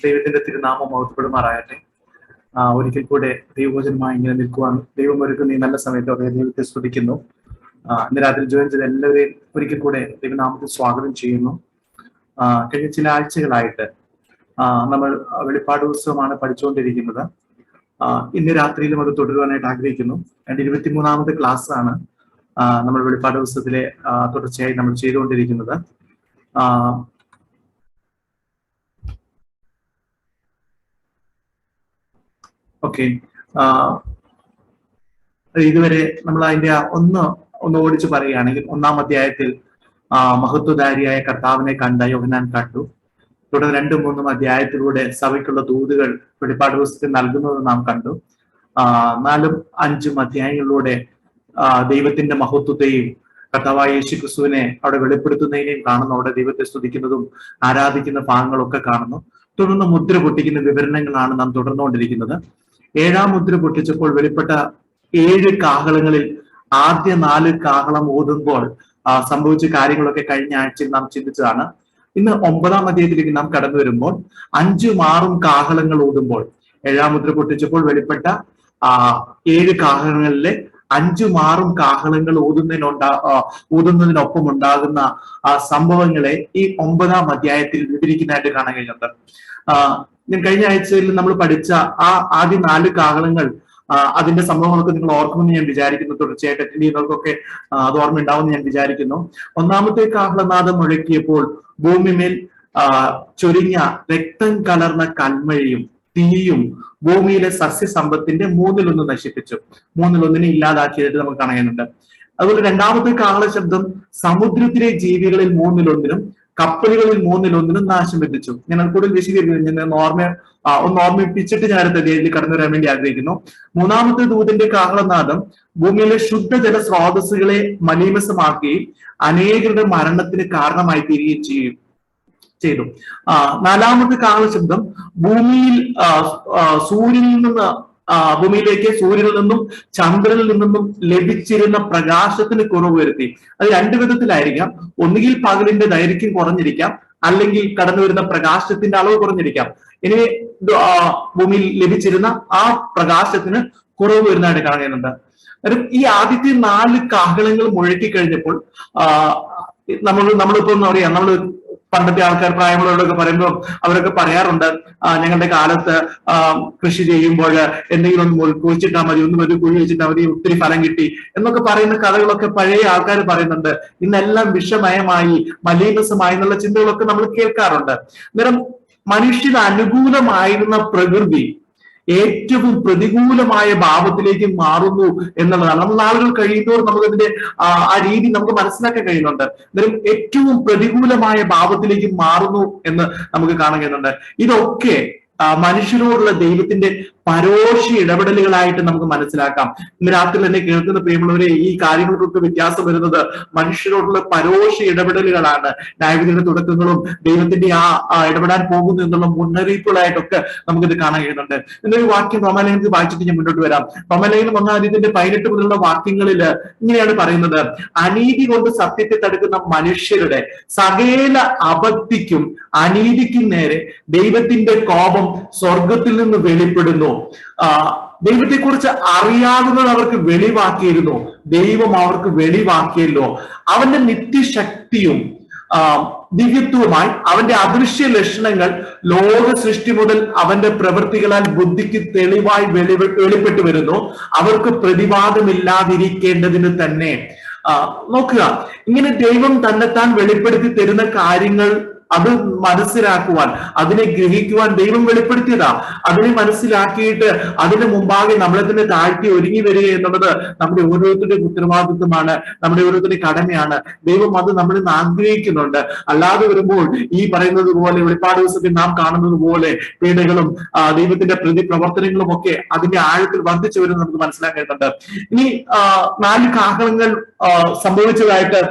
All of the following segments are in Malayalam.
ദൈവത്തിന്റെ തിരുനാമം മഹത്വപ്പെടുമാറാകട്ടെ. ഒരിക്കൽ കൂടെ ദൈവവചനമായി ഇങ്ങനെ നിൽക്കുവാൻ ദൈവം ഒരുക്കുന്ന ഈ നല്ല സമയത്തോടെ ദൈവത്തെ സ്തുതിക്കുന്നു. ഇന്ന് രാത്രി ജോയിൻ ചെയ്ത എല്ലാവരെയും ഒരിക്കൽ കൂടെ ദൈവനാമത്തിൽ സ്വാഗതം ചെയ്യുന്നു. കഴിഞ്ഞ ചില ആഴ്ചകളായിട്ട് നമ്മൾ വെളിപ്പാട് പുസ്തകമാണ് പഠിച്ചുകൊണ്ടിരിക്കുന്നത്. ഇന്ന് രാത്രിയിലും അത് തുടരുവാനായിട്ട് ആഗ്രഹിക്കുന്നു. എൻ്റെ 23ാമത്തെ ക്ലാസ് ആണ് നമ്മൾ വെളിപ്പാട് പുസ്തകത്തിലെ തുടർച്ചയായി നമ്മൾ ചെയ്തുകൊണ്ടിരിക്കുന്നത്. ഓക്കെ, ഇതുവരെ നമ്മൾ അതിന്റെ ഒന്ന് ഓടിച്ച് പറയുകയാണെങ്കിൽ 1-ാം അധ്യായത്തിൽ മഹത്വധാരിയായ കർത്താവിനെ കണ്ട യോഹന്നാൻ കണ്ടു. തുടർന്ന് 2-3 അധ്യായത്തിലൂടെ സഭയ്ക്കുള്ള ദൂതുകൾ വെളിപ്പാട് പുസ്തകത്തിൽ നൽകുന്നത് നാം കണ്ടു. 4-5 അധ്യായങ്ങളിലൂടെ ദൈവത്തിന്റെ മഹത്വത്തെയും കർത്താവായ യേശു ക്രിസ്തുവിനെ അവിടെ വെളിപ്പെടുത്തുന്നതിനെയും കാണുന്നു. അവിടെ ദൈവത്തെ സ്തുതിക്കുന്നതും ആരാധിക്കുന്ന ഭാഗങ്ങളൊക്കെ കാണുന്നു. തുടർന്ന് മുദ്ര പൊട്ടിക്കുന്ന വിവരണങ്ങളാണ് നാം തുടർന്നുകൊണ്ടിരിക്കുന്നത്. 7-ാം മുദ്ര പൊട്ടിച്ചപ്പോൾ വെളിപ്പെട്ട 7 കാഹളങ്ങളിൽ ആദ്യ 4 കാഹളം ഊതുമ്പോൾ സംഭവിച്ച കാര്യങ്ങളൊക്കെ കഴിഞ്ഞ ആഴ്ചയിൽ നാം ചിന്തിച്ചതാണ്. ഇന്ന് 9-ാം അധ്യായത്തിലേക്ക് നാം കടന്നു വരുമ്പോൾ 5ഉം 6ഉം കാഹളങ്ങൾ ഊതുമ്പോൾ 7-ാം മുദ്ര പൊട്ടിച്ചപ്പോൾ വെളിപ്പെട്ട 7 കാഹളങ്ങളിലെ 5ഉം 6ഉം കാഹളങ്ങൾ ഊതുന്നതിനൊപ്പം ഉണ്ടാകുന്ന സംഭവങ്ങളെ ഈ 9-ാം അധ്യായത്തിൽ വിവരിക്കുന്നതായിട്ട് കാണാൻ കഴിയുന്നുണ്ട്. ഞാൻ കഴിഞ്ഞ ആഴ്ചയിൽ നമ്മൾ പഠിച്ച ആദ്യ 4 കാഹളങ്ങൾ അതിന്റെ സംഭവങ്ങളൊക്കെ നിങ്ങൾ ഓർക്കുമെന്ന് ഞാൻ വിചാരിക്കുന്നു. തുടർച്ചയായിട്ട് അറ്റൻഡ് ചെയ്യുന്നവർക്കൊക്കെ അത് ഓർമ്മ ഉണ്ടാവുമെന്ന് ഞാൻ വിചാരിക്കുന്നു. 1-ാമത്തെ കാഹളനാദം മുഴക്കിയപ്പോൾ ഭൂമിമേൽ ചൊരിഞ്ഞ രക്തം കലർന്ന കൽമഴയും തീയും ഭൂമിയിലെ സസ്യസമ്പത്തിന്റെ 1/3 നശിപ്പിച്ചു. 1/3 ഇല്ലാതാക്കിയതായിട്ട് നമുക്ക് കാണുന്നുണ്ട്. അതുപോലെ 2-ാമത്തെ കാഹള ശബ്ദം സമുദ്രത്തിലെ ജീവികളിൽ 1/3 കപ്പലുകളിൽ 1/3 നാശം വിധിച്ചു. ഞാൻ അത് കൂടുതൽ വിശദീകരിക്കുന്നു. ഞാൻ ഓർമ്മിപ്പിച്ചിട്ട് ഞാൻ അടുത്ത അധ്യായത്തിൽ കടന്നു വരാൻ വേണ്ടി ആഗ്രഹിക്കുന്നു. 3-ാമത്തെ ദൂതന്റെ കാഹളനാദം ഭൂമിയിലെ ശുദ്ധജല സ്രോതസ്സുകളെ മലീമസമാക്കുകയും അനേകരുടെ മരണത്തിന് കാരണമായി തീരുകയും ചെയ്തു. 4-ാമത്തെ കാഹള ശബ്ദം ഭൂമിയിലേക്ക് സൂര്യനിൽ നിന്നും ചന്ദ്രനിൽ നിന്നും ലഭിച്ചിരുന്ന പ്രകാശത്തിന് കുറവ് വരുത്തി. അത് 2 വിധത്തിലായിരിക്കാം. ഒന്നുകിൽ പകലിന്റെ ദൈർഘ്യം കുറഞ്ഞിരിക്കാം, അല്ലെങ്കിൽ കടന്നു വരുന്ന പ്രകാശത്തിന്റെ അളവ് കുറഞ്ഞിരിക്കാം. ഇനി ഭൂമിയിൽ ലഭിച്ചിരുന്ന ആ പ്രകാശത്തിന് കുറവ് വരുന്നതായിട്ട് കാണുന്നുണ്ട്. ഈ ആദ്യത്തെ 4 കാഹളങ്ങൾ മുഴക്കി കഴിഞ്ഞപ്പോൾ നമ്മളിപ്പോ എന്താ പറയാ, നമ്മൾ പണ്ടത്തെ ആൾക്കാർ പ്രായമുള്ളവരൊക്കെ പറയുമ്പോൾ അവരൊക്കെ പറയാറുണ്ട്, ഞങ്ങളുടെ കാലത്ത് കൃഷി ചെയ്യുമ്പോൾ എന്തെങ്കിലും ഒന്ന് കുഴിച്ചിട്ടാൽ മതി, ഒരു കുഴി വെച്ചിട്ടാൽ മതി, ഒത്തിരി ഫലം കിട്ടി എന്നൊക്കെ പറയുന്ന കഥകളൊക്കെ പഴയ ആൾക്കാർ പറയുന്നുണ്ട്. ഇന്നെല്ലാം വിഷമയമായി മലീമസമായി എന്നുള്ള ചിന്തകളൊക്കെ നമ്മൾ കേൾക്കാറുണ്ട്. അന്നേരം മനുഷ്യന് അനുകൂലമായിരുന്ന പ്രകൃതി ഏറ്റവും പ്രതികൂലമായ ഭാവത്തിലേക്ക് മാറുന്നു എന്നുള്ളതാണ്. നമ്മൾ നാളുകൾ കഴിയുമ്പോൾ നമുക്കതിന്റെ ആ രീതി നമുക്ക് മനസ്സിലാക്കാൻ കഴിയുന്നുണ്ട്. അന്നേരം ഏറ്റവും പ്രതികൂലമായ ഭാവത്തിലേക്ക് മാറുന്നു എന്ന് നമുക്ക് കാണാൻ കഴിയുന്നുണ്ട്. ഇതൊക്കെ മനുഷ്യരോടുള്ള ദൈവത്തിന്റെ പരോക്ഷ ഇടപെടലുകളായിട്ട് നമുക്ക് മനസ്സിലാക്കാം. ഇന്ന് രാത്രി തന്നെ കേൾക്കുന്ന പ്രിയമുള്ളവരെ, ഈ കാര്യങ്ങൾക്കൊക്കെ വ്യത്യാസം വരുന്നത് മനുഷ്യരോടുള്ള പരോക്ഷ ഇടപെടലുകളാണ്. ന്യായവിധിയുടെ തുടക്കങ്ങളും ദൈവത്തിന്റെ ഇടപെടാൻ പോകുന്നു എന്നുള്ള മുന്നറിയിപ്പുകളായിട്ടൊക്കെ നമുക്കിത് കാണാൻ കഴിയുന്നുണ്ട്. എന്നൊരു വാക്യം റോമാലേഖനത്തിൽ വായിച്ചിട്ട് ഞാൻ മുന്നോട്ട് വരാം. റോമാലേഖനം 1-ാം അധ്യായത്തിന്റെ 18 മുതലുള്ള വാക്യങ്ങളിൽ ഇങ്ങനെയാണ് പറയുന്നത്: അനീതി കൊണ്ട് സത്യത്തെ തടുക്കുന്ന മനുഷ്യരുടെ സകല അബദ്ധിക്കും അനീതിക്കും നേരെ ദൈവത്തിന്റെ കോപം സ്വർഗത്തിൽ നിന്ന് വെളിപ്പെടുന്നു. ദൈവത്തെക്കുറിച്ച് അറിയാവുന്നത് അവർക്ക് വെളിവാക്കിയിരുന്നു, ദൈവം അവർക്ക് വെളിവാക്കിയല്ലോ. അവന്റെ നിത്യശക്തിയും ദിവ്യത്വവുമായി അവന്റെ അദൃശ്യ ലക്ഷണങ്ങൾ ലോക സൃഷ്ടി മുതൽ അവന്റെ പ്രവൃത്തികളാൽ ബുദ്ധിക്ക് തെളിവായി വെളിപ്പെട്ടു വരുന്നു. അവർക്ക് പ്രതിവാദമില്ലാതിരിക്കേണ്ടതിന് തന്നെ. നോക്കുക, ഇങ്ങനെ ദൈവം തന്നെത്താൻ വെളിപ്പെടുത്തി തരുന്ന കാര്യങ്ങൾ അത് മനസ്സിലാക്കുവാൻ, അതിനെ ഗ്രഹിക്കുവാൻ ദൈവം വെളിപ്പെടുത്തിയതാ. അതിനെ മനസ്സിലാക്കിയിട്ട് അതിന് മുമ്പാകെ നമ്മളെ തന്നെ താഴ്ത്തി ഒരുങ്ങി വരിക എന്നുള്ളത് നമ്മുടെ ഓരോരുത്തരുടെയും ഉത്തരവാദിത്വമാണ്, നമ്മുടെ ഓരോരുത്തരുടെ കടമയാണ്. ദൈവം അത് നമ്മളിൽ നിന്ന് ആഗ്രഹിക്കുന്നുണ്ട്. അല്ലാതെ വരുമ്പോൾ ഈ പറയുന്നത് പോലെ വെളിപ്പാട് ദിവസത്തിൽ നാം കാണുന്നത് പോലെ പീഡകളും ദൈവത്തിന്റെ പ്രതിപ്രവർത്തനങ്ങളും ഒക്കെ അതിന്റെ ആഴത്തിൽ വർദ്ധിച്ചു വരുന്നത് നമുക്ക് മനസ്സിലാക്കേണ്ടതുണ്ട്. ഇനി 4 കാഹളങ്ങൾ സംഭവിച്ചതായിട്ട്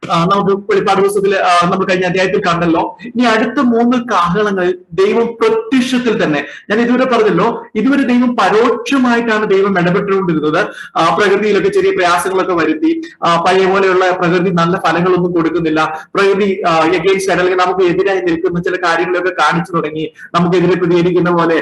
നമുക്ക് വെളിപ്പാട് പുസ്തകത്തിൽ നമ്മൾ കഴിഞ്ഞ അധ്യായത്തിൽ കണ്ടല്ലോ. ഇനി അടുത്ത 3 കാഹളങ്ങളിൽ ദൈവം പ്രത്യക്ഷത്തിൽ തന്നെ, ഞാൻ ഇതുവരെ പറഞ്ഞല്ലോ, ഇതുവരെ ദൈവം പരോക്ഷമായിട്ടാണ് ദൈവം ഇടപെട്ടുകൊണ്ടിരുന്നത്. പ്രകൃതിയിലൊക്കെ ചെറിയ പ്രയാസങ്ങളൊക്കെ വരുത്തി, പഴയ പോലെയുള്ള പ്രകൃതി നല്ല ഫലങ്ങളൊന്നും കൊടുക്കുന്നില്ല, പ്രകൃതി എഗെയിൻസ്റ്റ് അല്ലെങ്കിൽ നമുക്ക് എതിരായി നിൽക്കുന്ന ചില കാര്യങ്ങളൊക്കെ കാണിച്ചു തുടങ്ങി, നമുക്കെതിരെ പ്രതികരിക്കുന്ന പോലെ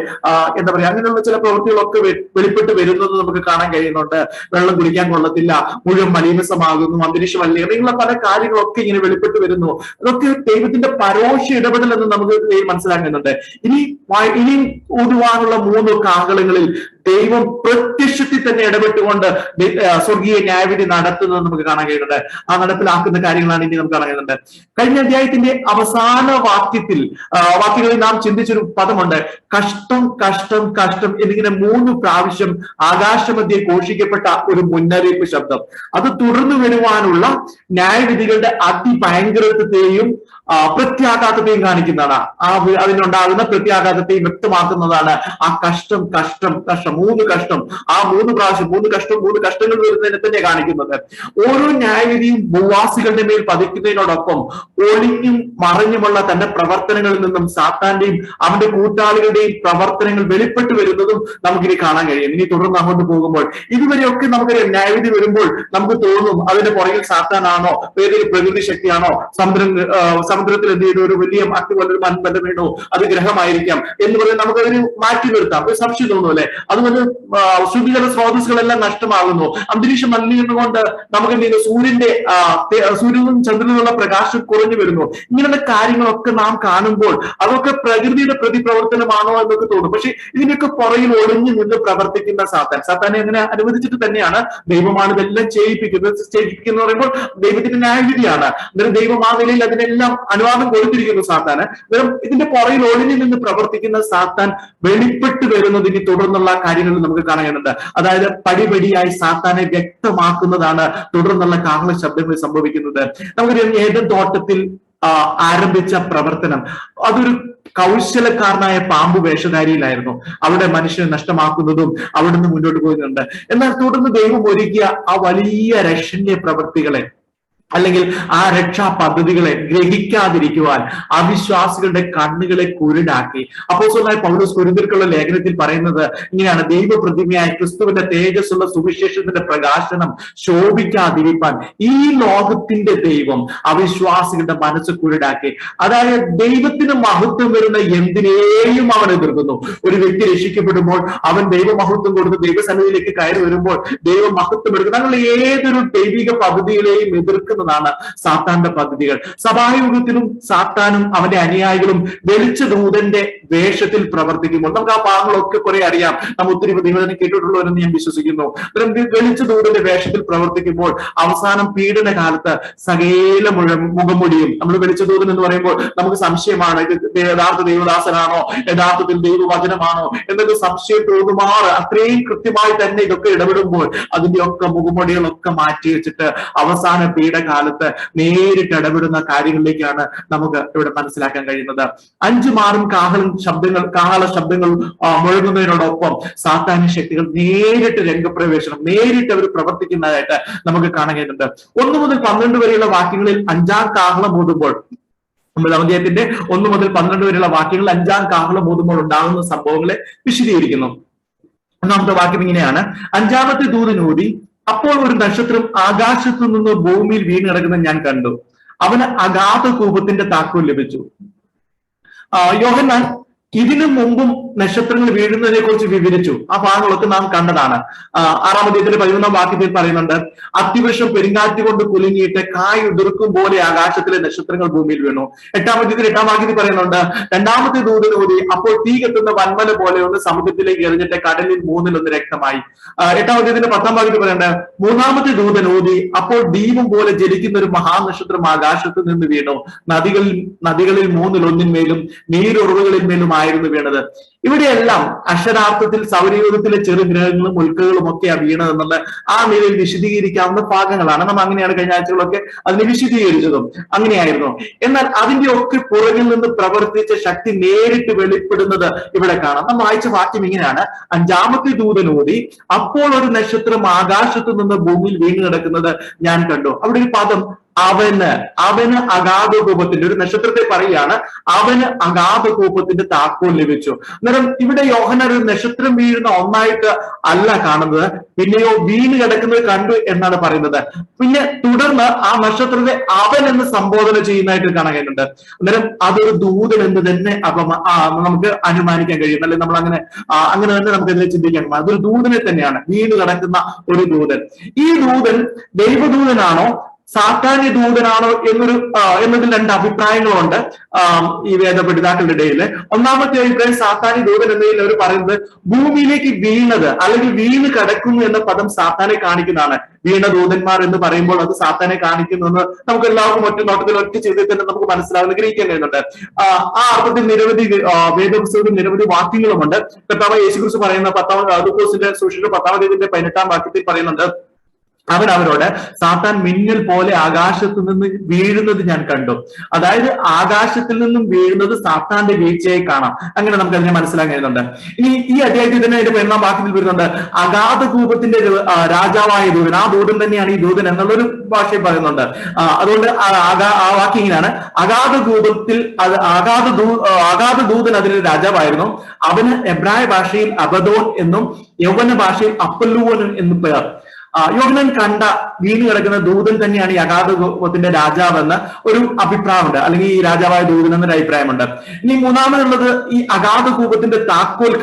എന്താ പറയാ, അങ്ങനെയുള്ള ചില പ്രവൃത്തികളൊക്കെ വെളിപ്പെട്ട് വരുന്നത് നമുക്ക് കാണാൻ കഴിയുന്നുണ്ട്. വെള്ളം കുടിക്കാൻ കൊള്ളത്തില്ല, മുഴുവൻ മലീമസമാകുന്നു, അന്തരീക്ഷ മലിനീകരണമുള്ള പല കാര്യങ്ങളൊക്കെ ഇങ്ങനെ വെളിപ്പെട്ട് വരുന്നു. അതൊക്കെ ദൈവത്തിന്റെ പരോക്ഷ ഇടപെടൽ എന്ന് നമുക്ക് മനസ്സിലാക്കുന്നുണ്ട്. ഇനി ഊതുവാനുള്ള 3 കാഹളങ്ങളിൽ ദൈവം പ്രത്യക്ഷത്തിൽ തന്നെ ഇടപെട്ടുകൊണ്ട് സ്വർഗീയ ന്യായവിധി നടത്തുന്നത് നമുക്ക് കാണാൻ കഴിയുന്നുണ്ട്. ആ നടപ്പിലാക്കുന്ന കാര്യങ്ങളാണ് ഇനി നമുക്ക് കാണാൻ കഴിയുന്നുണ്ട്. കഴിഞ്ഞ അധ്യായത്തിന്റെ അവസാന വാക്യങ്ങളിൽ നാം ചിന്തിച്ചൊരു പദമുണ്ട്, കഷ്ടം കഷ്ടം കഷ്ടം എന്നിങ്ങനെ 3 പ്രാവശ്യം ആകാശമധ്യേ ഘോഷിക്കപ്പെട്ട ഒരു മുന്നറിയിപ്പ് ശബ്ദം. അത് തുടർന്നു വരുവാനുള്ള ന്യായവിധികളുടെ അതിഭയങ്കരത്വത്തെയും പ്രത്യാഘാതത്തെയും കാണിക്കുന്നതാണ്. അതിനുണ്ടാകുന്ന പ്രത്യാഘാതത്തെയും വ്യക്തമാക്കുന്നതാണ് ആ കഷ്ടം കഷ്ടം കഷ്ടം 3 കഷ്ടം. ആ 3 പ്രാവശ്യം 3 കഷ്ടം 3 കഷ്ടങ്ങൾ വരുന്നതിനെ തന്നെ കാണിക്കുന്നത്. ഓരോ ന്യായവിധിയും ഭൂവാസികളുടെ മേൽ പതിക്കുന്നതിനോടൊപ്പം ഒളിഞ്ഞും മറഞ്ഞുമുള്ള തന്റെ പ്രവർത്തനങ്ങളിൽ നിന്നും സാത്താന്റെയും അവന്റെ കൂട്ടാളികളുടെയും പ്രവർത്തനങ്ങൾ വെളിപ്പെട്ട് വരുന്നതും നമുക്കിനി കാണാൻ കഴിയും. ഇനി തുടർന്ന് അങ്ങോട്ട് പോകുമ്പോൾ ഇതുവരെയൊക്കെ നമുക്ക് ന്യായവിധി വരുമ്പോൾ നമുക്ക് തോന്നും അതിന്റെ പുറകിൽ സാത്താനാണോ, ഏതെങ്കിലും പ്രകൃതി ശക്തിയാണോ, സമുദ്രത്തിൽ എന്ത് ചെയ്തു ഒരു വലിയ അട്ടി പോലൊരു മൺബന്ധം വീണു, അത് ഗ്രഹമായിരിക്കാം എന്ന് പറഞ്ഞ് നമുക്കതിന് മാറ്റി നിർത്താം, ഒരു സംശയം തോന്നും അല്ലെ. അതുപോലെ ശുദ്ധജല സ്രോതസ്സുകളെല്ലാം നഷ്ടമാകുന്നു, അന്തരീക്ഷം മലിനീകരണകൊണ്ട് നമുക്ക് എന്ത് ചെയ്യുന്നു, സൂര്യനും ചന്ദ്രനുള്ള പ്രകാശം കുറഞ്ഞു വരുന്നു. ഇങ്ങനെയുള്ള കാര്യങ്ങളൊക്കെ നാം കാണുമ്പോൾ അതൊക്കെ പ്രകൃതിയുടെ പ്രതിപ്രവർത്തനമാണോ എന്നൊക്കെ തോന്നും. പക്ഷെ ഇതിനൊക്കെ പുറകിൽ ഒളിഞ്ഞു നിന്ന് പ്രവർത്തിക്കുന്ന സാത്താനെ അങ്ങനെ അനുവദിച്ചിട്ട് തന്നെയാണ് ദൈവമാണ് ഇതെല്ലാം ചെയ്യിപ്പിക്കുന്നത് പറയുമ്പോൾ ദൈവത്തിന്റെ ന്യായവിധിയാണ്. അന്നേരം ദൈവം ആ നിലയിൽ അതിനെല്ലാം അനുവാദം കൊടുത്തിരിക്കുന്നു സാത്താന്. ഇതിന്റെ പുറകിൽ ഒളിഞ്ഞു നിന്ന് പ്രവർത്തിക്കുന്ന സാത്താൻ വെളിപ്പെട്ട് വരുന്നതിന് തുടർന്നുള്ള കാര്യങ്ങൾ നമുക്ക് കാണാനുണ്ട്. അതായത് പടിപടിയായി സാത്താനെ വ്യക്തമാക്കുന്നതാണ് തുടർന്നുള്ള കാഹള ശബ്ദങ്ങളിൽ സംഭവിക്കുന്നത്. നമുക്കറിയാം, ഏദൻ തോട്ടത്തിൽ ആരംഭിച്ച പ്രവർത്തനം അതൊരു കൗശലക്കാരനായ പാമ്പ് വേഷധാരിയിലായിരുന്നു. അവിടെ മനുഷ്യനെ നഷ്ടമാക്കുന്നതും അവിടുന്ന് മുന്നോട്ട് പോകുന്നുണ്ട്. എന്നാൽ തുടർന്ന് ദൈവം ഒരുക്കിയ ആ വലിയ രക്ഷണ്യ പ്രവൃത്തികളെ അല്ലെങ്കിൽ ആ രക്ഷാ പദ്ധതികളെ ഗ്രഹിക്കാതിരിക്കുവാൻ അവിശ്വാസികളുടെ കണ്ണുകളെ കുരുടാക്കി. അപ്പോസ്തലനായ പൗലോസ് കൊരിന്ത്യർക്കുള്ള ലേഖനത്തിൽ പറയുന്നത് ഇങ്ങനെയാണ്, ദൈവപ്രതിമയായ ക്രിസ്തുവിന്റെ തേജസ്സുള്ള സുവിശേഷത്തിന്റെ പ്രകാശനം ശോഭിക്കാതിരിക്കാൻ ഈ ലോകത്തിന്റെ ദൈവം അവിശ്വാസികളുടെ മനസ്സ് കുരുടാക്കി. അതായത് ദൈവത്തിന് മഹത്വം വരുന്ന എന്തിനേയും അവൻ എതിർക്കുന്നു. ഒരു വ്യക്തി രക്ഷിക്കപ്പെടുമ്പോൾ അവൻ ദൈവമഹത്വം കൊടുത്ത് ദൈവസന്നിധിയിലേക്ക് കയറി വരുമ്പോൾ ദൈവം മഹത്വം എടുക്കുന്നു. അങ്ങനെ ഏതൊരു ദൈവിക പദ്ധതികളെയും എതിർക്കുന്ന സാത്താന്റെ പദ്ധതികൾ. സഭായുഗത്തിലും സാത്താനും അവന്റെ അനുയായികളും വെളിച്ചദൂതന്റെ വേഷത്തിൽ പ്രവർത്തിക്കുമ്പോൾ നമുക്ക് ആ ഭാഗങ്ങളൊക്കെ കുറെ അറിയാം. നമ്മൾ ഒത്തിരി ദൈവത്തിനെ കേട്ടിട്ടുള്ളവരെന്ന് ഞാൻ വിശ്വസിക്കുന്നു. വെളിച്ചദൂതന്റെ വേഷത്തിൽ പ്രവർത്തിക്കുമ്പോൾ അവസാനം പീഡന കാലത്ത് സകല മുഖംമൂടിയും, നമ്മൾ വെളിച്ചദൂതൻ എന്ന് പറയുമ്പോൾ നമുക്ക് സംശയമാണ്, ഇത് യഥാർത്ഥ ദൈവദാസനാണോ, യഥാർത്ഥത്തിൽ ദൈവവചനമാണോ എന്നൊക്കെ സംശയം തോന്നുമാറ് അത്രയും കൃത്യമായി തന്നെ ഇതൊക്കെ ഇടപെടുമ്പോൾ അതിന്റെ ഒക്കെ മുഖംമൂടികളൊക്കെ മാറ്റി വെച്ചിട്ട് അവസാന കാലത്ത് നേരിട്ട് ഇടപെടുന്ന കാര്യങ്ങളിലേക്കാണ് നമുക്ക് ഇവിടെ മനസ്സിലാക്കാൻ കഴിയുന്നത്. 5 മാറും കാഹള ശബ്ദങ്ങൾ മുഴങ്ങുന്നതിനോടൊപ്പം സാത്താന്യ ശക്തികൾ നേരിട്ട് രംഗപ്രവേശനം, നേരിട്ട് അവർ പ്രവർത്തിക്കുന്നതായിട്ട് നമുക്ക് കാണാൻ കഴിയുന്നുണ്ട്. 1 മുതൽ 12 വരെയുള്ള വാക്യങ്ങളിൽ 5ാം കാഹളം ഊതുമ്പോൾ, നമ്മൾ അധ്യായത്തിന്റെ 1 മുതൽ 12 വരെയുള്ള വാക്യങ്ങളിൽ 5ാം കാഹളം ഊതുമ്പോൾ ഉണ്ടാകുന്ന സംഭവങ്ങളെ വിശദീകരിക്കുന്നു. ഒന്നാമത്തെ വാക്യം ഇങ്ങനെയാണ്, 5ാമത്തെ ദൂതൻ ഊതി, അപ്പോൾ ഒരു നക്ഷത്രം ആകാശത്തു നിന്ന് ഭൂമിയിൽ വീണ് കിടക്കുന്നത് ഞാൻ കണ്ടു. അവന് അഗാധ കൂപത്തിന്റെ താക്കോൽ ലഭിച്ചു. യോഹന്നാൻ ഇതിനു മുമ്പും നക്ഷത്രങ്ങൾ വീഴുന്നതിനെ കുറിച്ച് വിവരിച്ചു. ആ ഭാഗങ്ങളൊക്കെ നാം കണ്ടതാണ്. 6-ാം അധ്യായത്തിന്റെ 11-ാം വാക്യത്തിൽ പറയുന്നുണ്ട്, അത്തിവൃക്ഷം പെരുങ്കാറ്റ് കൊണ്ട് കുലുങ്ങിയിട്ട് കായ് ഉതിർക്കും പോലെ ആകാശത്തിലെ നക്ഷത്രങ്ങൾ ഭൂമിയിൽ വീണു. 8-ാം അധ്യായത്തിൽ 8-ാം വാക്യത്തിൽ പറയുന്നുണ്ട്, 2ാമത്തെ ദൂതൻ ഊതി, അപ്പോൾ തീ കത്തുന്ന വൻമല പോലെ ഒന്ന് സമുദ്രത്തിലേക്ക് എറിഞ്ഞിട്ട് കടലിൽ 1/3 രക്തമായി. 8-ാം അധ്യായത്തിന്റെ 10-ാം വാക്യത്തിൽ പറയുന്നുണ്ട്, 3ാമത്തെ ദൂതൻ ഊതി, അപ്പോൾ ദീപം പോലെ ജലിക്കുന്ന ഒരു മഹാനക്ഷത്രം ആകാശത്ത് നിന്ന് വീണു. നദികളിൽ 1/3 നീരുറവുകളിൽ മേലും ആയിരുന്നു വീണത്. ഇവിടെയെല്ലാം അക്ഷരാർത്ഥത്തിൽ സൗരയൂഥത്തിലെ ചെറുഗ്രഹങ്ങളും ഉൽക്കകളും ഒക്കെയാണ് വീണതെന്നുള്ള ആ നിലയിൽ വിശദീകരിക്കാവുന്ന ഭാഗങ്ങളാണ്. നമ്മൾ അങ്ങനെയാണ് കഴിഞ്ഞ ആഴ്ചകളൊക്കെ അതിനെ വിശദീകരിച്ചതും അങ്ങനെയായിരുന്നു. എന്നാൽ അതിന്റെ ഒക്കെ പുറകിൽ നിന്ന് പ്രവർത്തിച്ച ശക്തി നേരിട്ട് വെളിപ്പെടുന്നത് ഇവിടെ കാണാം. നമ്മൾ വായിച്ച വാക്യം ഇങ്ങനെയാണ്, 5ാമത്തെ ദൂതൻ ഊതി, അപ്പോൾ ഒരു നക്ഷത്രം ആകാശത്തു നിന്ന് ഭൂമിയിൽ വീണ് കിടക്കുന്നത് ഞാൻ കണ്ടു. അവിടെ ഒരു പദം അവന് അവന് അഗാധകൂപത്തിന്റെ, ഒരു നക്ഷത്രത്തെ പറയുകയാണ്, അവന് അഗാധകൂപത്തിന്റെ താക്കോൽ ലഭിച്ചു. അന്നേരം ഇവിടെ യോഹന്നാൻ ഒരു നക്ഷത്രം വീഴുന്ന ഒന്നായിട്ട് അല്ല കാണുന്നത്, പിന്നെയോ വീണ് കിടക്കുന്നത് കണ്ടു എന്നാണ് പറയുന്നത്. പിന്നെ തുടർന്ന് ആ നക്ഷത്രത്തെ അവൻ എന്ന് സംബോധന ചെയ്യുന്നതായിട്ട് കാണാൻ കഴിയുന്നുണ്ട്. അന്നേരം അതൊരു ദൂതൻ എന്ന് തന്നെ നമുക്ക് അനുമാനിക്കാൻ കഴിയും, അല്ലെങ്കിൽ നമ്മൾ അങ്ങനെ തന്നെ നമുക്ക് ഇതിനെ ചിന്തിക്കാൻ കഴിയും. അതൊരു ദൂതനെ തന്നെയാണ്, വീണ് കിടക്കുന്ന ഒരു ദൂതൻ. ഈ ദൂതൻ ദൈവദൂതനാണോ സാത്താന്യ ദൂതനാണോ എന്നതിൽ രണ്ട് അഭിപ്രായങ്ങളുണ്ട് ഈ വേദപഠിതാക്കളുടെ ഇടയിൽ. ഒന്നാമത്തെ അഭിപ്രായം, സാത്താന്യ ദൂതൻ എന്നതിൽ അവർ പറയുന്നത് ഭൂമിയിലേക്ക് വീണത് അല്ലെങ്കിൽ വീണ് കിടക്കുന്നു എന്ന പദം സാത്താനെ കാണിക്കുന്നതാണ്. വീണ ദൂതന്മാർ എന്ന് പറയുമ്പോൾ അത് സാത്താനെ കാണിക്കുന്നെന്ന് നമുക്ക് എല്ലാവർക്കും ഒറ്റ നോട്ടത്തിൽ ഒറ്റ ചെയ്തിൽ തന്നെ നമുക്ക് മനസ്സിലാവുന്ന ഗ്രഹിക്കാൻ കഴിയുന്നുണ്ട്. ആ അർത്ഥത്തിൽ നിരവധി വേദപുസ്തകത്തിൽ നിരവധി വാക്യങ്ങളുമുണ്ട്. കർത്താവ് യേശുക്രിസ്തു പറയുന്ന 10-ാം സുവിശേഷം 10-ാം അധ്യായത്തിന്റെ 18-ാം വാക്യത്തിൽ പറയുന്നുണ്ട്, അവരോട് സാത്താൻ മിന്നൽ പോലെ ആകാശത്തു നിന്ന് വീഴുന്നത് ഞാൻ കണ്ടു. അതായത് ആകാശത്തിൽ നിന്നും വീഴുന്നത് സാത്താന്റെ വീഴ്ചയായി കാണാം. അങ്ങനെ നമുക്ക് അതിനെ മനസ്സിലാക്കാൻ കഴിയുന്നുണ്ട്. ഇനി ഈ അധ്യായത്തിൽ തന്നെ അതിന്റെ 11-ാം വാക്യത്തിൽ വരുന്നുണ്ട്, അഗാധകൂപത്തിന്റെ രാജാവായ ദൂതൻ, ആ ദൂതൻ തന്നെയാണ് ഈ ദൂതൻ എന്നുള്ളൊരു ഭാഷയിൽ പറയുന്നുണ്ട്. അതുകൊണ്ട് ആ വാക്യം ഇങ്ങനെയാണ്, അഗാധകൂപത്തിൽ അഗാധ ദൂതൻ അതിന് രാജാവായിരുന്നു. അവന് എബ്രായ ഭാഷയിൽ അബദോൻ എന്നും യൗവന ഭാഷയിൽ അപ്പല്ലൂവൻ എന്നും പേർ. യോഹന്നാൻ കണ്ട വീണ് കിടക്കുന്ന ദൂതൻ തന്നെയാണ് ഈ അഗാധകൂപത്തിന്റെ രാജാവെന്ന് ഒരു അഭിപ്രായമുണ്ട്, അല്ലെങ്കിൽ ഈ രാജാവായ ദൂതൻ എന്നൊരു അഭിപ്രായമുണ്ട്. ഇനി മൂന്നാമതുള്ളത്, ഈ അഗാധകൂപത്തിന്റെ താക്കോൽ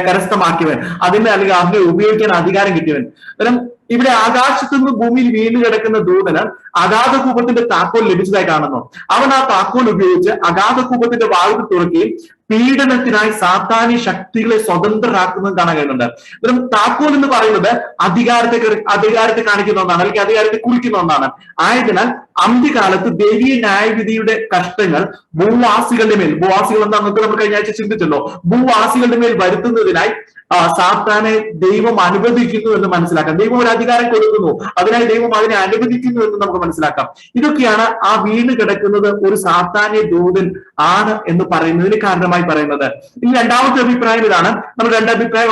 കരസ്ഥമാക്കിയവൻ, അല്ലെങ്കിൽ അതിനെ ഉപയോഗിക്കാൻ അധികാരം കിട്ടിയവൻ. അന്നേരം ഇവിടെ ആകാശത്തു നിന്ന് ഭൂമിയിൽ വീണ് കിടക്കുന്ന ദൂതന് അഗാധകൂപത്തിന്റെ താക്കോൽ ലഭിച്ചതായി കാണുന്നു. അവൻ ആ താക്കോൽ ഉപയോഗിച്ച് അഗാധകൂപത്തിന്റെ വാതിൽ തുറക്കുകയും പീഡനത്തിനായി സാത്താന്യ ശക്തികളെ സ്വതന്ത്രരാക്കുന്നത് കാണാൻ കഴിയുന്നുണ്ട്. അന്നേരം താക്കോൽ എന്ന് പറയുന്നത് അധികാരത്തെ കാണിക്കുന്ന ഒന്നാണ്, അല്ലെങ്കിൽ അധികാരത്തെ കുറിക്കുന്ന ഒന്നാണ്. ആയതിനാൽ അന്ത്യകാലത്ത് ദൈവീയ ന്യായവിധിയുടെ കഷ്ടങ്ങൾ ഭൂവാസികളുടെ എന്താണെന്നൊക്കെ നമ്മൾ കഴിഞ്ഞ ആഴ്ച ചിന്തിച്ചല്ലോ, ഭൂവാസികളുടെ മേൽ വരുത്തുന്നതിനായി സാത്താനെ ദൈവം അനുവദിക്കുന്നു എന്ന് മനസ്സിലാക്കാം. ദൈവം ഒരു അധികാരം കൊടുക്കുന്നു, അതിനായി ദൈവം അതിനെ അനുവദിക്കുന്നു എന്ന് നമുക്ക് മനസ്സിലാക്കാം. ഇതൊക്കെയാണ് ആ വീണ് കിടക്കുന്നത് ഒരു സാത്താന്യ ദൂതൻ ആണ് എന്ന് പറയുന്നതിന് കാരണമായി പറയുന്നത്. ഇനി രണ്ടാമത്തെ അഭിപ്രായം ഇതാണ്. നമ്മൾ രണ്ടഭിപ്രായം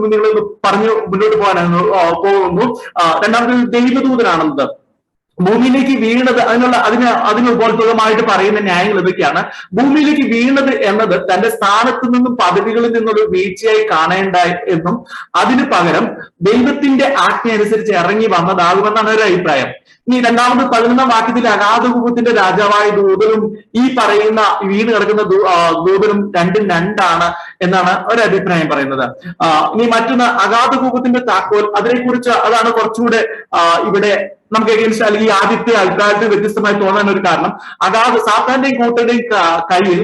നിങ്ങൾ പറഞ്ഞു മുന്നോട്ട് പോകുന്നു. രണ്ടാമത്തെ ദൈവദൂതനാണെന്നത്, ഭൂമിയിലേക്ക് വീണത് അതിന് ഉപോത്ഭവമായിട്ട് പറയുന്ന ന്യായങ്ങൾ ഇതൊക്കെയാണ്. ഭൂമിയിലേക്ക് വീണത് എന്നത് തന്റെ സ്ഥാനത്ത് നിന്നും പദവികളിൽ നിന്നൊരു വീഴ്ചയായി കാണേണ്ട എന്നും അതിനു പകരം ദൈവത്തിന്റെ ആജ്ഞ അനുസരിച്ച് ഇറങ്ങി വന്നതാകുമെന്നാണ് ഒരു അഭിപ്രായം. ഇനി രണ്ടാമത് 11-ാം വാക്യത്തിൽ അഗാധകൂപത്തിന്റെ രാജാവായ ദൂതനും ഈ പറയുന്ന വീണ് കിടക്കുന്ന ദൂതനും രണ്ടും രണ്ടാണ് എന്നാണ് ഒരു അഭിപ്രായം പറയുന്നത്. ഇനി മറ്റൊന്ന്, അഗാധകൂപത്തിന്റെ താക്കോൽ, അതിനെക്കുറിച്ച് അതാണ് കുറച്ചുകൂടെ ഇവിടെ നമുക്ക് എഗെയിൻസ്റ്റ്, അല്ലെങ്കിൽ ആദ്യത്തെ അഭിപ്രായത്തിൽ വ്യത്യസ്തമായി തോന്നാൻ ഒരു കാരണം, സാത്താന്റെയും കൂട്ടരുടെയും കയ്യിൽ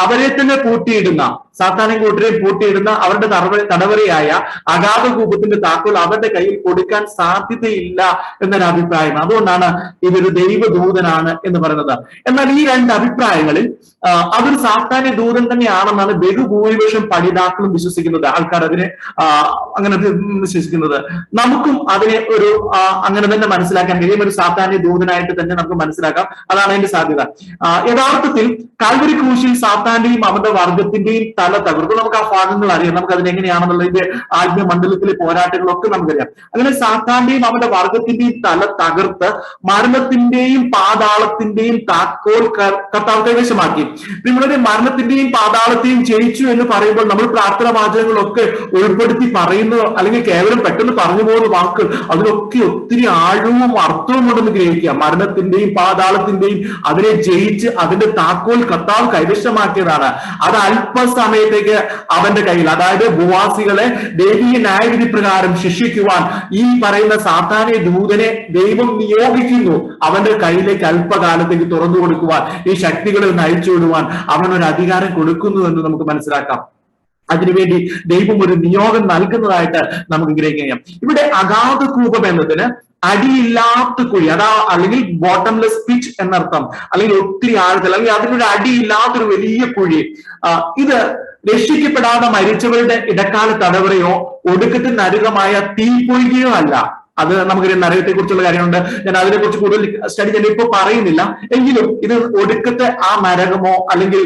അവരെ തന്നെ പൂട്ടിയിടുന്ന, സാത്താനും കൂട്ടരെയും പൂട്ടിയിടുന്ന അവരുടെ തടവറയായ അഗാധകൂപത്തിന്റെ താക്കോൽ അവരുടെ കയ്യിൽ കൊടുക്കാൻ സാധ്യതയില്ല എന്നൊരു അഭിപ്രായം. അതുകൊണ്ടാണ് ഇതൊരു ദൈവദൂതനാണ് എന്ന് പറയുന്നത്. എന്നാൽ ഈ രണ്ട് അഭിപ്രായങ്ങളിൽ അതൊരു സാത്താന്യ ദൂതൻ തന്നെയാണെന്നാണ് ബഹുഭൂരിപക്ഷം പഠിതാക്കളും വിശ്വസിക്കുന്നത്. ആൾക്കാർ അതിനെ അങ്ങനെ വിശ്വസിക്കുന്നത്. നമുക്കും അതിനെ അങ്ങനെ തന്നെ മനസ്സിലാക്കാൻ കഴിയും, ഒരു സാത്താന്യ ദൂതനായിട്ട് തന്നെ നമുക്ക് മനസ്സിലാക്കാം. അതാണ് അതിന്റെ സാധ്യത. യഥാർത്ഥത്തിൽ കാൽവരി ക്രൂശിൽ സാത്താന്റെയും അവന്റെ വർഗത്തിന്റെയും തല തകർത്തു. നമുക്ക് ആ ഭാഗങ്ങൾ അറിയാം, നമുക്ക് അതിനെങ്ങനെയാണെന്നുള്ളതിന്റെ ആത്മീയമണ്ഡലത്തിലെ പോരാട്ടങ്ങളൊക്കെ നമുക്കറിയാം. അങ്ങനെ സാത്താന്റെയും അവന്റെ വർഗത്തിന്റെയും തല തകർത്ത് മരണത്തിന്റെയും പാതാളത്തിന്റെയും താക്കോൽ കർത്താവ് കൈവശമാക്കി. നിങ്ങളുടെ മരണത്തിന്റെയും പാതാളത്തെയും ജയിച്ചു എന്ന് പറയുമ്പോൾ നമ്മൾ പ്രാർത്ഥന വാചകങ്ങളൊക്കെ ഉൾപ്പെടുത്തി പറയുന്നു, അല്ലെങ്കിൽ കേവലം പെട്ടെന്ന് പറഞ്ഞു പോകുന്ന വാക്കുകൾ, അതിലൊക്കെ ഒത്തിരി ആഴവും അർത്ഥവും ഉണ്ടെന്ന് ഗ്രഹിക്കുക. മരണത്തിന്റെയും പാതാളത്തിന്റെയും അതിനെ ജയിച്ച് അതിന്റെ താക്കോൽ കർത്താവ് കൈവശമാക്കിയതാണ്. അത് അല്പസമയത്തേക്ക് അവന്റെ കയ്യിൽ, അതായത് ഭൂവാസികളെ ദൈവീയ ന്യായവിധി പ്രകാരം ശിക്ഷിക്കുവാൻ ഈ പറയുന്ന സാത്താന്യ ദൂതനെ ദൈവം നിയോഗിക്കുന്നു. അവന്റെ കയ്യിലേക്ക് അല്പകാലത്തേക്ക് തുറന്നു കൊടുക്കുവാൻ, ഈ ശക്തികളെ നയിച്ചു വിടുവാൻ അവൻ ഒരു അധികാരം കൊടുക്കുന്നു എന്ന് നമുക്ക് മനസ്സിലാക്കാം. അതിനുവേണ്ടി ദൈവം ഒരു നിയോഗം നൽകുന്നതായിട്ട് നമുക്ക് ഗ്രഹിക്കാം. ഇവിടെ അഗാധകൂപം എന്നതിന് അടിയില്ലാത്ത കുഴി, അല്ലെങ്കിൽ ബോട്ടംലെസ് പിച്ച് എന്നർത്ഥം, അല്ലെങ്കിൽ ഒത്തിരി ആഴത്തിൽ, അല്ലെങ്കിൽ അതിനൊരു അടിയില്ലാത്തൊരു വലിയ കുഴി. ഇത് രക്ഷിക്കപ്പെടാതെ മരിച്ചവരുടെ ഇടക്കാല തടവറയോ ഒടുക്കത്തിൽ നരകമായ തീപ്പൊയ്കയോ അല്ല. അത് നമുക്കൊരു നരകത്തെ കുറിച്ചുള്ള കാര്യമുണ്ട്, ഞാൻ അതിനെക്കുറിച്ച് കൂടുതൽ സ്റ്റഡി ഞാൻ ഇപ്പോൾ പറയുന്നില്ല. എങ്കിലും ഇത് ഒടുക്കത്തെ ആ നരകമോ അല്ലെങ്കിൽ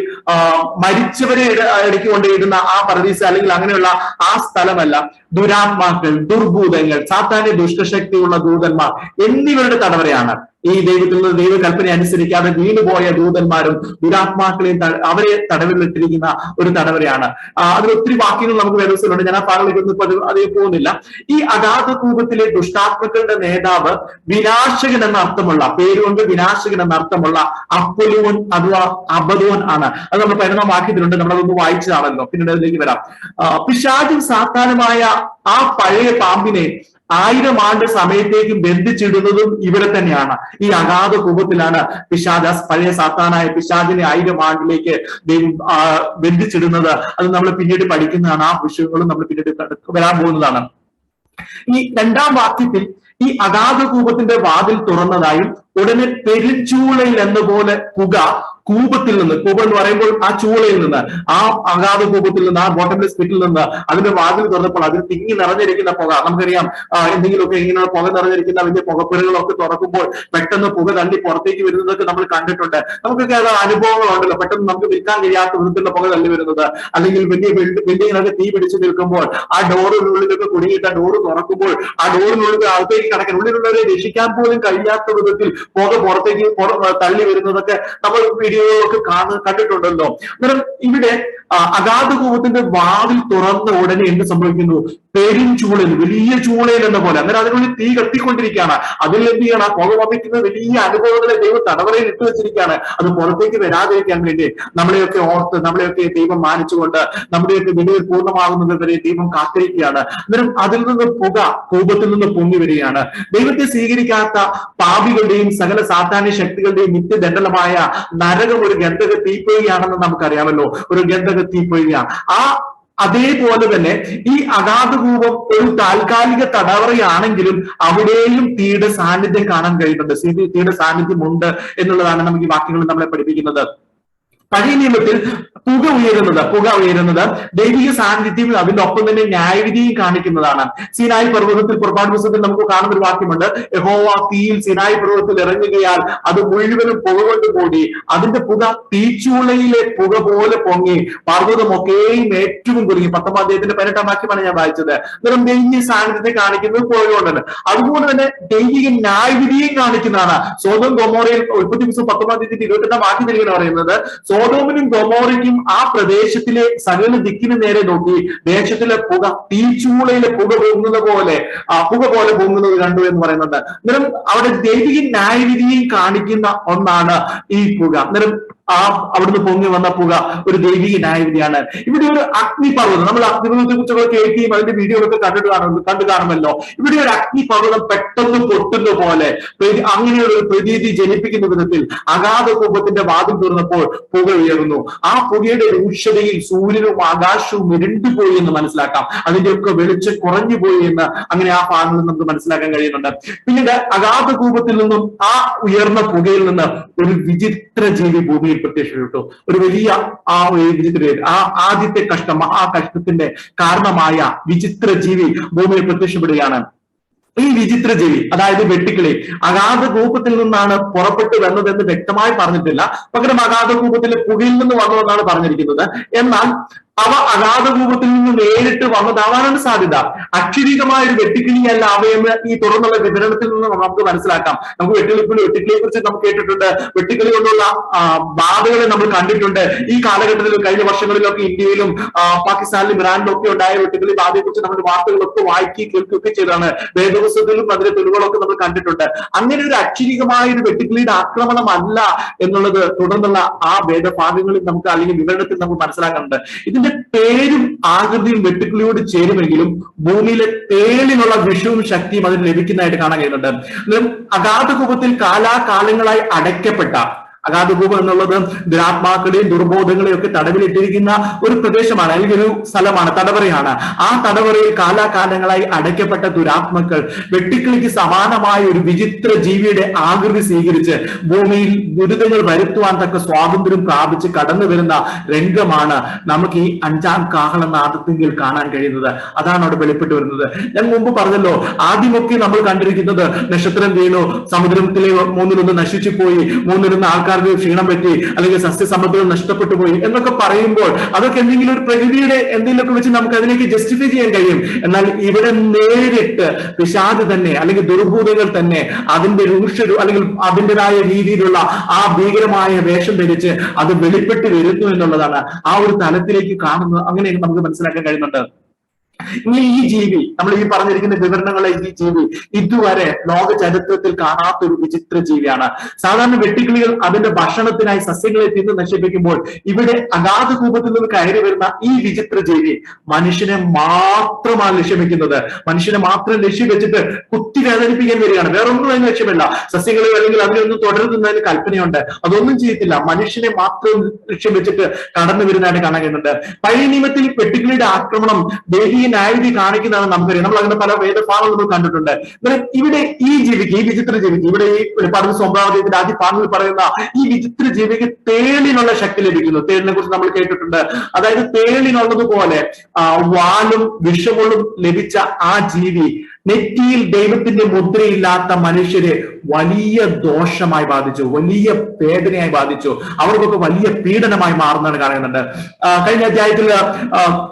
മരിച്ചവരെ ഇടയ്ക്ക് കൊണ്ടിടുന്ന ആ പരദീസ, അല്ലെങ്കിൽ അങ്ങനെയുള്ള ആ സ്ഥലമല്ല. ദുരാത്മാക്കൾ, ദുർഭൂതങ്ങൾ, സാത്താന്യ ദുഷ്ടശക്തിയുള്ള ദൂതന്മാർ എന്നിവരുടെ തടവറയാണ്. ഈ ദൈവത്തിൽ നിന്ന് ദൈവകൽപ്പന അനുസരിക്കാതെ വീണുപോയ ദൂതന്മാരും ദുരാത്മാക്കളെയും അവരെ തടവിലിട്ടിരിക്കുന്ന ഒരു തടവരയാണ്. അതിൽ ഒത്തിരി വാക്യങ്ങൾ നമുക്ക് വേദപുസ്തകത്തിലുണ്ട്. ഞാൻ ആ ഭാഗങ്ങളിലേക്ക് അതേ പോകുന്നില്ല. ഈ അഗാധ കൂപത്തിലെ ദുഷ്ടാത്മക്കളുടെ നേതാവ് വിനാശകൻ എന്ന അർത്ഥമുള്ള, പേരുകൊണ്ട് വിനാശകൻ എന്ന അർത്ഥമുള്ള അപ്പൊലുവൻ അഥവാ അബദോൻ ആണ്. അത് നമ്മൾ 11 വാക്യത്തിലുണ്ട്. നമ്മളതൊന്ന് വായിച്ചതാണല്ലോ, പിന്നീട് അതിലേക്ക് വരാം. പിശാചും സാത്താനുമായ ആ പഴയ പാമ്പിനെ 1000 ആണ്ട് സമയത്തേക്ക് ബന്ധിച്ചിടുന്നതും ഇവിടെ തന്നെയാണ്. ഈ അഗാധ കൂപത്തിലാണ് പഴയ സാത്താനായ പിശാചിനെ 1000 ആണ്ടിലേക്ക് ദൈവം ബന്ധിച്ചിടുന്നത്. അത് നമ്മൾ പിന്നീട് പഠിക്കുന്നതാണ്. ആ വിഷയങ്ങളും നമ്മൾ പിന്നീട് വരാൻ പോകുന്നതാണ്. ഈ 2-ാം വാക്യത്തിൽ ഈ അഗാധ കൂപത്തിന്റെ വാതിൽ തുറന്നതായും ഉടനെ പെരുംചൂളയിൽ എന്നപോലെ പുക കൂപത്തിൽ നിന്ന്, കൂപം എന്ന് പറയുമ്പോൾ ആ ചൂളയിൽ നിന്ന്, ആ അഗാധ കൂപത്തിൽ നിന്ന്, ആ ബോട്ടംലെസ് പിറ്റിൽ നിന്ന് അതിന്റെ വാതിൽ തുറന്നപ്പോൾ അതിൽ തിങ്ങി നിറഞ്ഞിരിക്കുന്ന പുക, നമുക്കറിയാം എന്തെങ്കിലുമൊക്കെ ഇങ്ങനെ പുക നിറഞ്ഞിരിക്കുന്ന വലിയ പുകപ്പുരകളൊക്കെ തുറക്കുമ്പോൾ പെട്ടെന്ന് പുക തള്ളി പുറത്തേക്ക് വരുന്നതൊക്കെ നമ്മൾ കണ്ടിട്ടുണ്ട്. നമുക്കൊക്കെ അത് അനുഭവങ്ങളുണ്ടല്ലോ. പെട്ടെന്ന് നമുക്ക് നിൽക്കാൻ കഴിയാത്ത വിധത്തിലുള്ള പുക തള്ളി വരുന്നത്, അല്ലെങ്കിൽ വലിയ ബിൽഡിങ്ങിനൊക്കെ തീ പിടിച്ചു നിൽക്കുമ്പോൾ ആ ഡോറിനുള്ളിലൊക്കെ കുടുങ്ങിയിട്ട് ആ ഡോറ് തുറക്കുമ്പോൾ ആ ഡോറിനുള്ളിൽ അകത്തേക്ക് കടക്കാൻ ഉള്ളിലുള്ളവരെ രക്ഷിക്കാൻ പോലും കഴിയാത്ത വിധത്തിൽ പുക പുറത്തേക്ക് തള്ളി വരുന്നതൊക്കെ നമ്മൾ വീഡിയോകളൊക്കെ കണ്ടിട്ടുണ്ടല്ലോ. അന്നേരം ഇവിടെ അഗാധ കൂപത്തിന്റെ വാതിൽ തുറന്ന ഉടനെ എന്ത് സംഭവിക്കുന്നു? പെരും ചൂളയിൽ, വലിയ ചൂളയിൽ എന്ന പോലെ. അന്നേരം അതിനുള്ളിൽ തീ കത്തിക്കൊണ്ടിരിക്കുകയാണ്. അതിൽ എന്ത് ചെയ്യണം? ആ പുക വമിക്കുന്ന വലിയ അനുഭവങ്ങളെ ദൈവം തടവറയിൽ ഇട്ടു വെച്ചിരിക്കുകയാണ്. അത് പുറത്തേക്ക് വരാതിരിക്കാൻ വേണ്ടി നമ്മളെയൊക്കെ ഓർത്ത്, നമ്മളെയൊക്കെ ദൈവം മാനിച്ചുകൊണ്ട് നമ്മുടെയൊക്കെ വിടുതൽ പൂർണ്ണമാകുന്നത് വരെ ദൈവം കാത്തിരിക്കുകയാണ്. അന്നേരം അതിൽ നിന്ന് പുക കൂപത്തിൽ നിന്ന് പൊങ്ങി വരികയാണ്. ദൈവത്തെ സ്വീകരിക്കാത്ത പാപികളുടെയും സകല സാത്താന്യ ശക്തികളുടെയും നിത്യദണ്ഡനമായ നരകം ഒരു ഗന്ധക തീപ്പൊയ്കയാണെന്ന് നമുക്കറിയാമല്ലോ. ഒരു ഗന്ധക തീപ്പൊയ്കയാണ്. അതേപോലെ തന്നെ ഈ അഗാധ കൂപം ഒരു താൽക്കാലിക തടവറയാണെങ്കിലും അവിടെയും തീയുടെ സാന്നിധ്യം കാണാൻ കഴിയുന്നുണ്ട്. തീയുടെ സാന്നിധ്യം ഉണ്ട് എന്നുള്ളതാണ് നമുക്ക് ഈ വാക്യങ്ങൾ നമ്മളെ പഠിപ്പിക്കുന്നത്. പഴയ നിയമത്തിൽ പുക ഉയരുന്നത് ദൈവിക സാന്നിധ്യം, അതിന്റെ ഒപ്പം തന്നെ ന്യായവിധിയും കാണിക്കുന്നതാണ്. സീനായി പർവ്വതത്തിൽ, പുറപ്പാട് പുസ്തകത്തിൽ നമുക്ക് കാണുന്ന ഒരു വാക്യമുണ്ട്, യഹോവ തീയിൽ സീനായി പർവ്വതത്തിൽ ഇറങ്ങുകയാൽ അത് മുഴുവനും പുക കൊണ്ട് മൂടി, അതിന്റെ പുക തീച്ചൂളയിലെ പുക പോലെ പൊങ്ങി പർവ്വതമൊക്കെയും ഏറ്റവും കുലുങ്ങി. 10-ാം അധ്യായത്തിന്റെ 18-ാം വാക്യമാണ് ഞാൻ വായിച്ചത്. അന്നേരം ദൈവിക സാന്നിധ്യത്തെ കാണിക്കുന്നത് പുകകൊണ്ടാണ്. അതുപോലെ തന്നെ ദൈവിക ന്യായവിധിയും കാണിക്കുന്നതാണ്. സോദോം ഗൊമോറയിൽ ഉൽപ്പത്തി പുസ്തകം 10-ാം അധ്യായത്തിന്റെ 28-ാം വാക്യത്തിൽ ഇങ്ങനെ പറയുന്നത്, സോദോമിനും ഗൊമോറയ്ക്കും ആ പ്രദേശത്തിലെ സകല ദിക്കിന് നേരെ നോക്കി ദേശത്തിലെ പുക തീച്ചൂളയിലെ പുക പോലെ പൊങ്ങുന്നത് കണ്ടു എന്ന് പറയുന്നുണ്ട്. അന്നേരം അവിടെ ദൈവിക ന്യായവിധിയും കാണിക്കുന്ന ഒന്നാണ് ഈ പുക. അന്നേരം അവിടുന്ന് പൊങ്ങി വന്ന പുക ഒരു ദൈവിക ന്യായവിധിയാണ്. ഇവിടെ ഒരു അഗ്നിപർവ്വതം, നമ്മൾ അഗ്നിപർവ്വതത്തെ കുറിച്ചൊക്കെ കേൾക്കുകയും അതിന്റെ വീഡിയോകളൊക്കെ കണ്ടു കാണുമല്ലോ. ഇവിടെ ഒരു അഗ്നിപർവ്വതം പെട്ടെന്ന് പൊട്ടുന്ന പോലെ, അങ്ങനെയുള്ള ഒരു പ്രതീതി ജനിപ്പിക്കുന്ന വിധത്തിൽ അഗാധ കൂപത്തിന്റെ വാതിൽ തുറന്നപ്പോൾ പുക ഉയർന്നു. ആ പുകയുടെ രൂക്ഷതയിൽ സൂര്യനും ആകാശവും ഇരുണ്ടുപോയി എന്ന് മനസ്സിലാക്കാം. അതിന്റെയൊക്കെ വെളിച്ചം കുറഞ്ഞു പോയി എന്ന് അങ്ങനെ ആ ഭാഗങ്ങളിൽ നമുക്ക് മനസ്സിലാക്കാൻ കഴിയുന്നുണ്ട്. പിന്നീട് അഗാധ കൂപത്തിൽ നിന്നും ആ ഉയർന്ന പുകയിൽ നിന്ന് ഒരു വിചിത്ര ജീവി ഭൂമിയിൽ പ്രത്യക്ഷപ്പെട്ടു. ഒരു വലിയ ആദ്യത്തെ കഷ്ടം, ആ കഷ്ടത്തിന്റെ കാരണമായ വിചിത്ര ജീവി ഭൂമിയിൽ പ്രത്യക്ഷപ്പെടുകയാണ്. ഈ വിചിത്ര ജീവി, അതായത് വെട്ടുക്കിളി, അഗാധ കൂപത്തിൽ നിന്നാണ് പുറപ്പെട്ടു വന്നതെന്ന് വ്യക്തമായി പറഞ്ഞിട്ടില്ല. പകരം അഗാധ കൂപത്തിലെ പുകയിൽ നിന്ന് വന്നതെന്നാണ് പറഞ്ഞിരിക്കുന്നത്. എന്നാൽ അവ അഗാധ കൂപത്തിൽ നിന്ന് നേരിട്ട് വന്നതാവാനാണ് സാധ്യത. അക്ഷരീകമായ ഒരു വെട്ടുക്കിളിയല്ല അവയെന്ന് ഈ തുറന്നുള്ള വിവരണത്തിൽ നിന്ന് നമുക്ക് മനസ്സിലാക്കാം. നമുക്ക് വെട്ടുക്കിളിയെ കുറിച്ച് നമുക്ക് കേട്ടിട്ടുണ്ട്. വെട്ടുക്കിളി കൊണ്ടുള്ള ബാധകളെ നമ്മൾ കണ്ടിട്ടുണ്ട്. ഈ കാലഘട്ടത്തിൽ കഴിഞ്ഞ വർഷങ്ങളിലൊക്കെ ഇന്ത്യയിലും പാകിസ്ഥാനിലും ഇറാനിലും ഒക്കെ ഉണ്ടായ വെട്ടുക്കിളി ബാധയെ കുറിച്ച് നമ്മുടെ വാർത്തകളൊക്കെ വായിക്കുകയും കേൾക്കുകയൊക്കെ ചെയ്താണ്. വേദപുസ്തകത്തിലും അതിന്റെ തെളിവുകളൊക്കെ നമ്മൾ കണ്ടിട്ടുണ്ട്. അങ്ങനെ ഒരു അക്ഷരീകമായ ഒരു വെട്ടുക്കിളിയുടെ ആക്രമണമല്ല എന്നുള്ളത് തുടർന്നുള്ള ആ വേദഭാഗങ്ങളിൽ നമുക്ക്, അല്ലെങ്കിൽ വിവരണത്തിൽ നമുക്ക് മനസ്സിലാക്കുന്നുണ്ട്. ഇതിന്റെ പേരും ആകൃതിയും വെട്ടുക്കിളിയോട് ചേരുമെങ്കിലും ഭൂമിയിലെ തേളിനുള്ള വിഷവും ശക്തിയും അതിന് ലഭിക്കുന്നതായിട്ട് കാണാൻ കഴിയുന്നുണ്ട്. അഗാധ കൂപത്തിൽ കാലാകാലങ്ങളായി അടയ്ക്കപ്പെട്ട, അഗാധ കൂപം എന്നുള്ളത് ദുരാത്മാക്കളെയും ദുർബോധങ്ങളെയും ഒക്കെ തടവിലിട്ടിരിക്കുന്ന ഒരു പ്രദേശമാണ്, അല്ലെങ്കിൽ ഒരു സ്ഥലമാണ്, തടവറയാണ്. ആ തടവറയിൽ കാലാകാലങ്ങളായി അടയ്ക്കപ്പെട്ട ദുരാത്മാക്കൾ വെട്ടുക്കിളിക്ക് സമാനമായ ഒരു വിചിത്ര ജീവിയുടെ ആകൃതി സ്വീകരിച്ച് ഭൂമിയിൽ ദുരിതങ്ങൾ വരുത്തുവാൻ തക്ക സ്വാതന്ത്ര്യം പ്രാപിച്ച് കടന്നു വരുന്ന രംഗമാണ് നമുക്ക് ഈ 5-ാം കാഹളനാദത്തിൽ കാണാൻ കഴിയുന്നത്. അതാണ് അവിടെ വെളിപ്പെട്ട് വരുന്നത്. ഞാൻ മുമ്പ് പറഞ്ഞല്ലോ, ആദ്യമൊക്കെ നമ്മൾ കണ്ടിരിക്കുന്നത് നക്ഷത്രം വീണു, സമുദ്രത്തിലെ 3-1 നശിച്ചു പോയി, 3-1 ആൾക്കാർ ആൾക്കാർക്ക് ക്ഷീണം പറ്റി, അല്ലെങ്കിൽ സസ്യസമ്പത്തുകൾ നഷ്ടപ്പെട്ടു പോയി എന്നൊക്കെ പറയുമ്പോൾ അതൊക്കെ എന്തെങ്കിലും ഒരു പ്രകൃതിയുടെ എന്തെങ്കിലുമൊക്കെ വെച്ച് നമുക്ക് അതിലേക്ക് ജസ്റ്റിഫൈ ചെയ്യാൻ കഴിയും. എന്നാൽ ഇവിടെ നേരിട്ട് പിശാച് തന്നെ അല്ലെങ്കിൽ ദുർഭൂതങ്ങൾ തന്നെ അതിന്റെ അല്ലെങ്കിൽ അതിൻ്റെതായ രീതിയിലുള്ള ആ ഭീകരമായ വേഷം ധരിച്ച് അത് വെളിപ്പെട്ട് വരുന്നു എന്നുള്ളതാണ് ആ ഒരു തലത്തിലേക്ക് കാണുന്നത്. അങ്ങനെ നമുക്ക് മനസ്സിലാക്കാൻ കഴിയുന്നുണ്ട്. ഇനി ഈ ജീവി, നമ്മൾ ഈ പറഞ്ഞിരിക്കുന്ന വിവരണങ്ങളെ ഈ ജീവി ഇതുവരെ ലോക ചരിത്രത്തിൽ കാണാത്തൊരു വിചിത്ര ജീവിയാണ്. സാധാരണ വെട്ടുക്കിളികൾ അതിന്റെ ഭക്ഷണത്തിനായി സസ്യങ്ങളെ തിന്ന് നശിപ്പിക്കുമ്പോൾ ഇവിടെ അഗാധ കൂപത്തിൽ നിന്ന് കയറി വരുന്ന ഈ വിചിത്ര ജീവി മനുഷ്യനെ മാത്രമാണ് ലക്ഷ്യമിക്കുന്നത്. മനുഷ്യനെ മാത്രം ലക്ഷ്യം വെച്ചിട്ട് കുത്തി വേദനിപ്പിക്കാൻ വരികയാണ്. വേറൊന്നും അതിന് ലക്ഷ്യമില്ല. സസ്യങ്ങളെ അല്ലെങ്കിൽ അതിനൊന്നും തുടരുന്നതിന് കൽപ്പനയുണ്ട്, അതൊന്നും ചെയ്യത്തില്ല. മനുഷ്യനെ മാത്രം ലക്ഷ്യം വെച്ചിട്ട് കടന്നു വരുന്നതായിട്ട് കാണാൻ കഴിയുന്നുണ്ട്. പഴയ നിയമത്തിൽ വെട്ടുക്കിളിയുടെ ആക്രമണം ദേഹീയ ന്യായവിധി കാണിക്കുന്നതാണ് നമുക്കറിയാം. നമ്മൾ അങ്ങനെ പല വേദഭാഗങ്ങൾ നമ്മൾ കണ്ടിട്ടുണ്ട്. ഇവിടെ ഈ ജീവിക്ക്, ഈ വിചിത്ര ജീവിക്ക്, ഇവിടെ ഈ പറഞ്ഞ സ്വഭാവത്തിന്റെ ആദ്യ ഭാഗങ്ങളിൽ പറയുന്ന ഈ വിചിത്ര ജീവിക്ക് തേളിനുള്ള ശക്തി ലഭിക്കുന്നു. തേളിനെ കുറിച്ച് നമ്മൾ കേട്ടിട്ടുണ്ട്. അതായത് തേളിനുള്ളതുപോലെ വാലും വിഷമുള്ളും ലഭിച്ച ആ ജീവി നെറ്റിയിൽ ദൈവത്തിന്റെ മുദ്രയില്ലാത്ത മനുഷ്യരെ വലിയ ദോഷമായി ബാധിച്ചു, വലിയ വേദനയായി ബാധിച്ചു. അവർക്കൊക്കെ വലിയ പീഡനമായി മാറുന്നതാണ് കാണുന്നുണ്ട്. കഴിഞ്ഞ അധ്യായത്തിൽ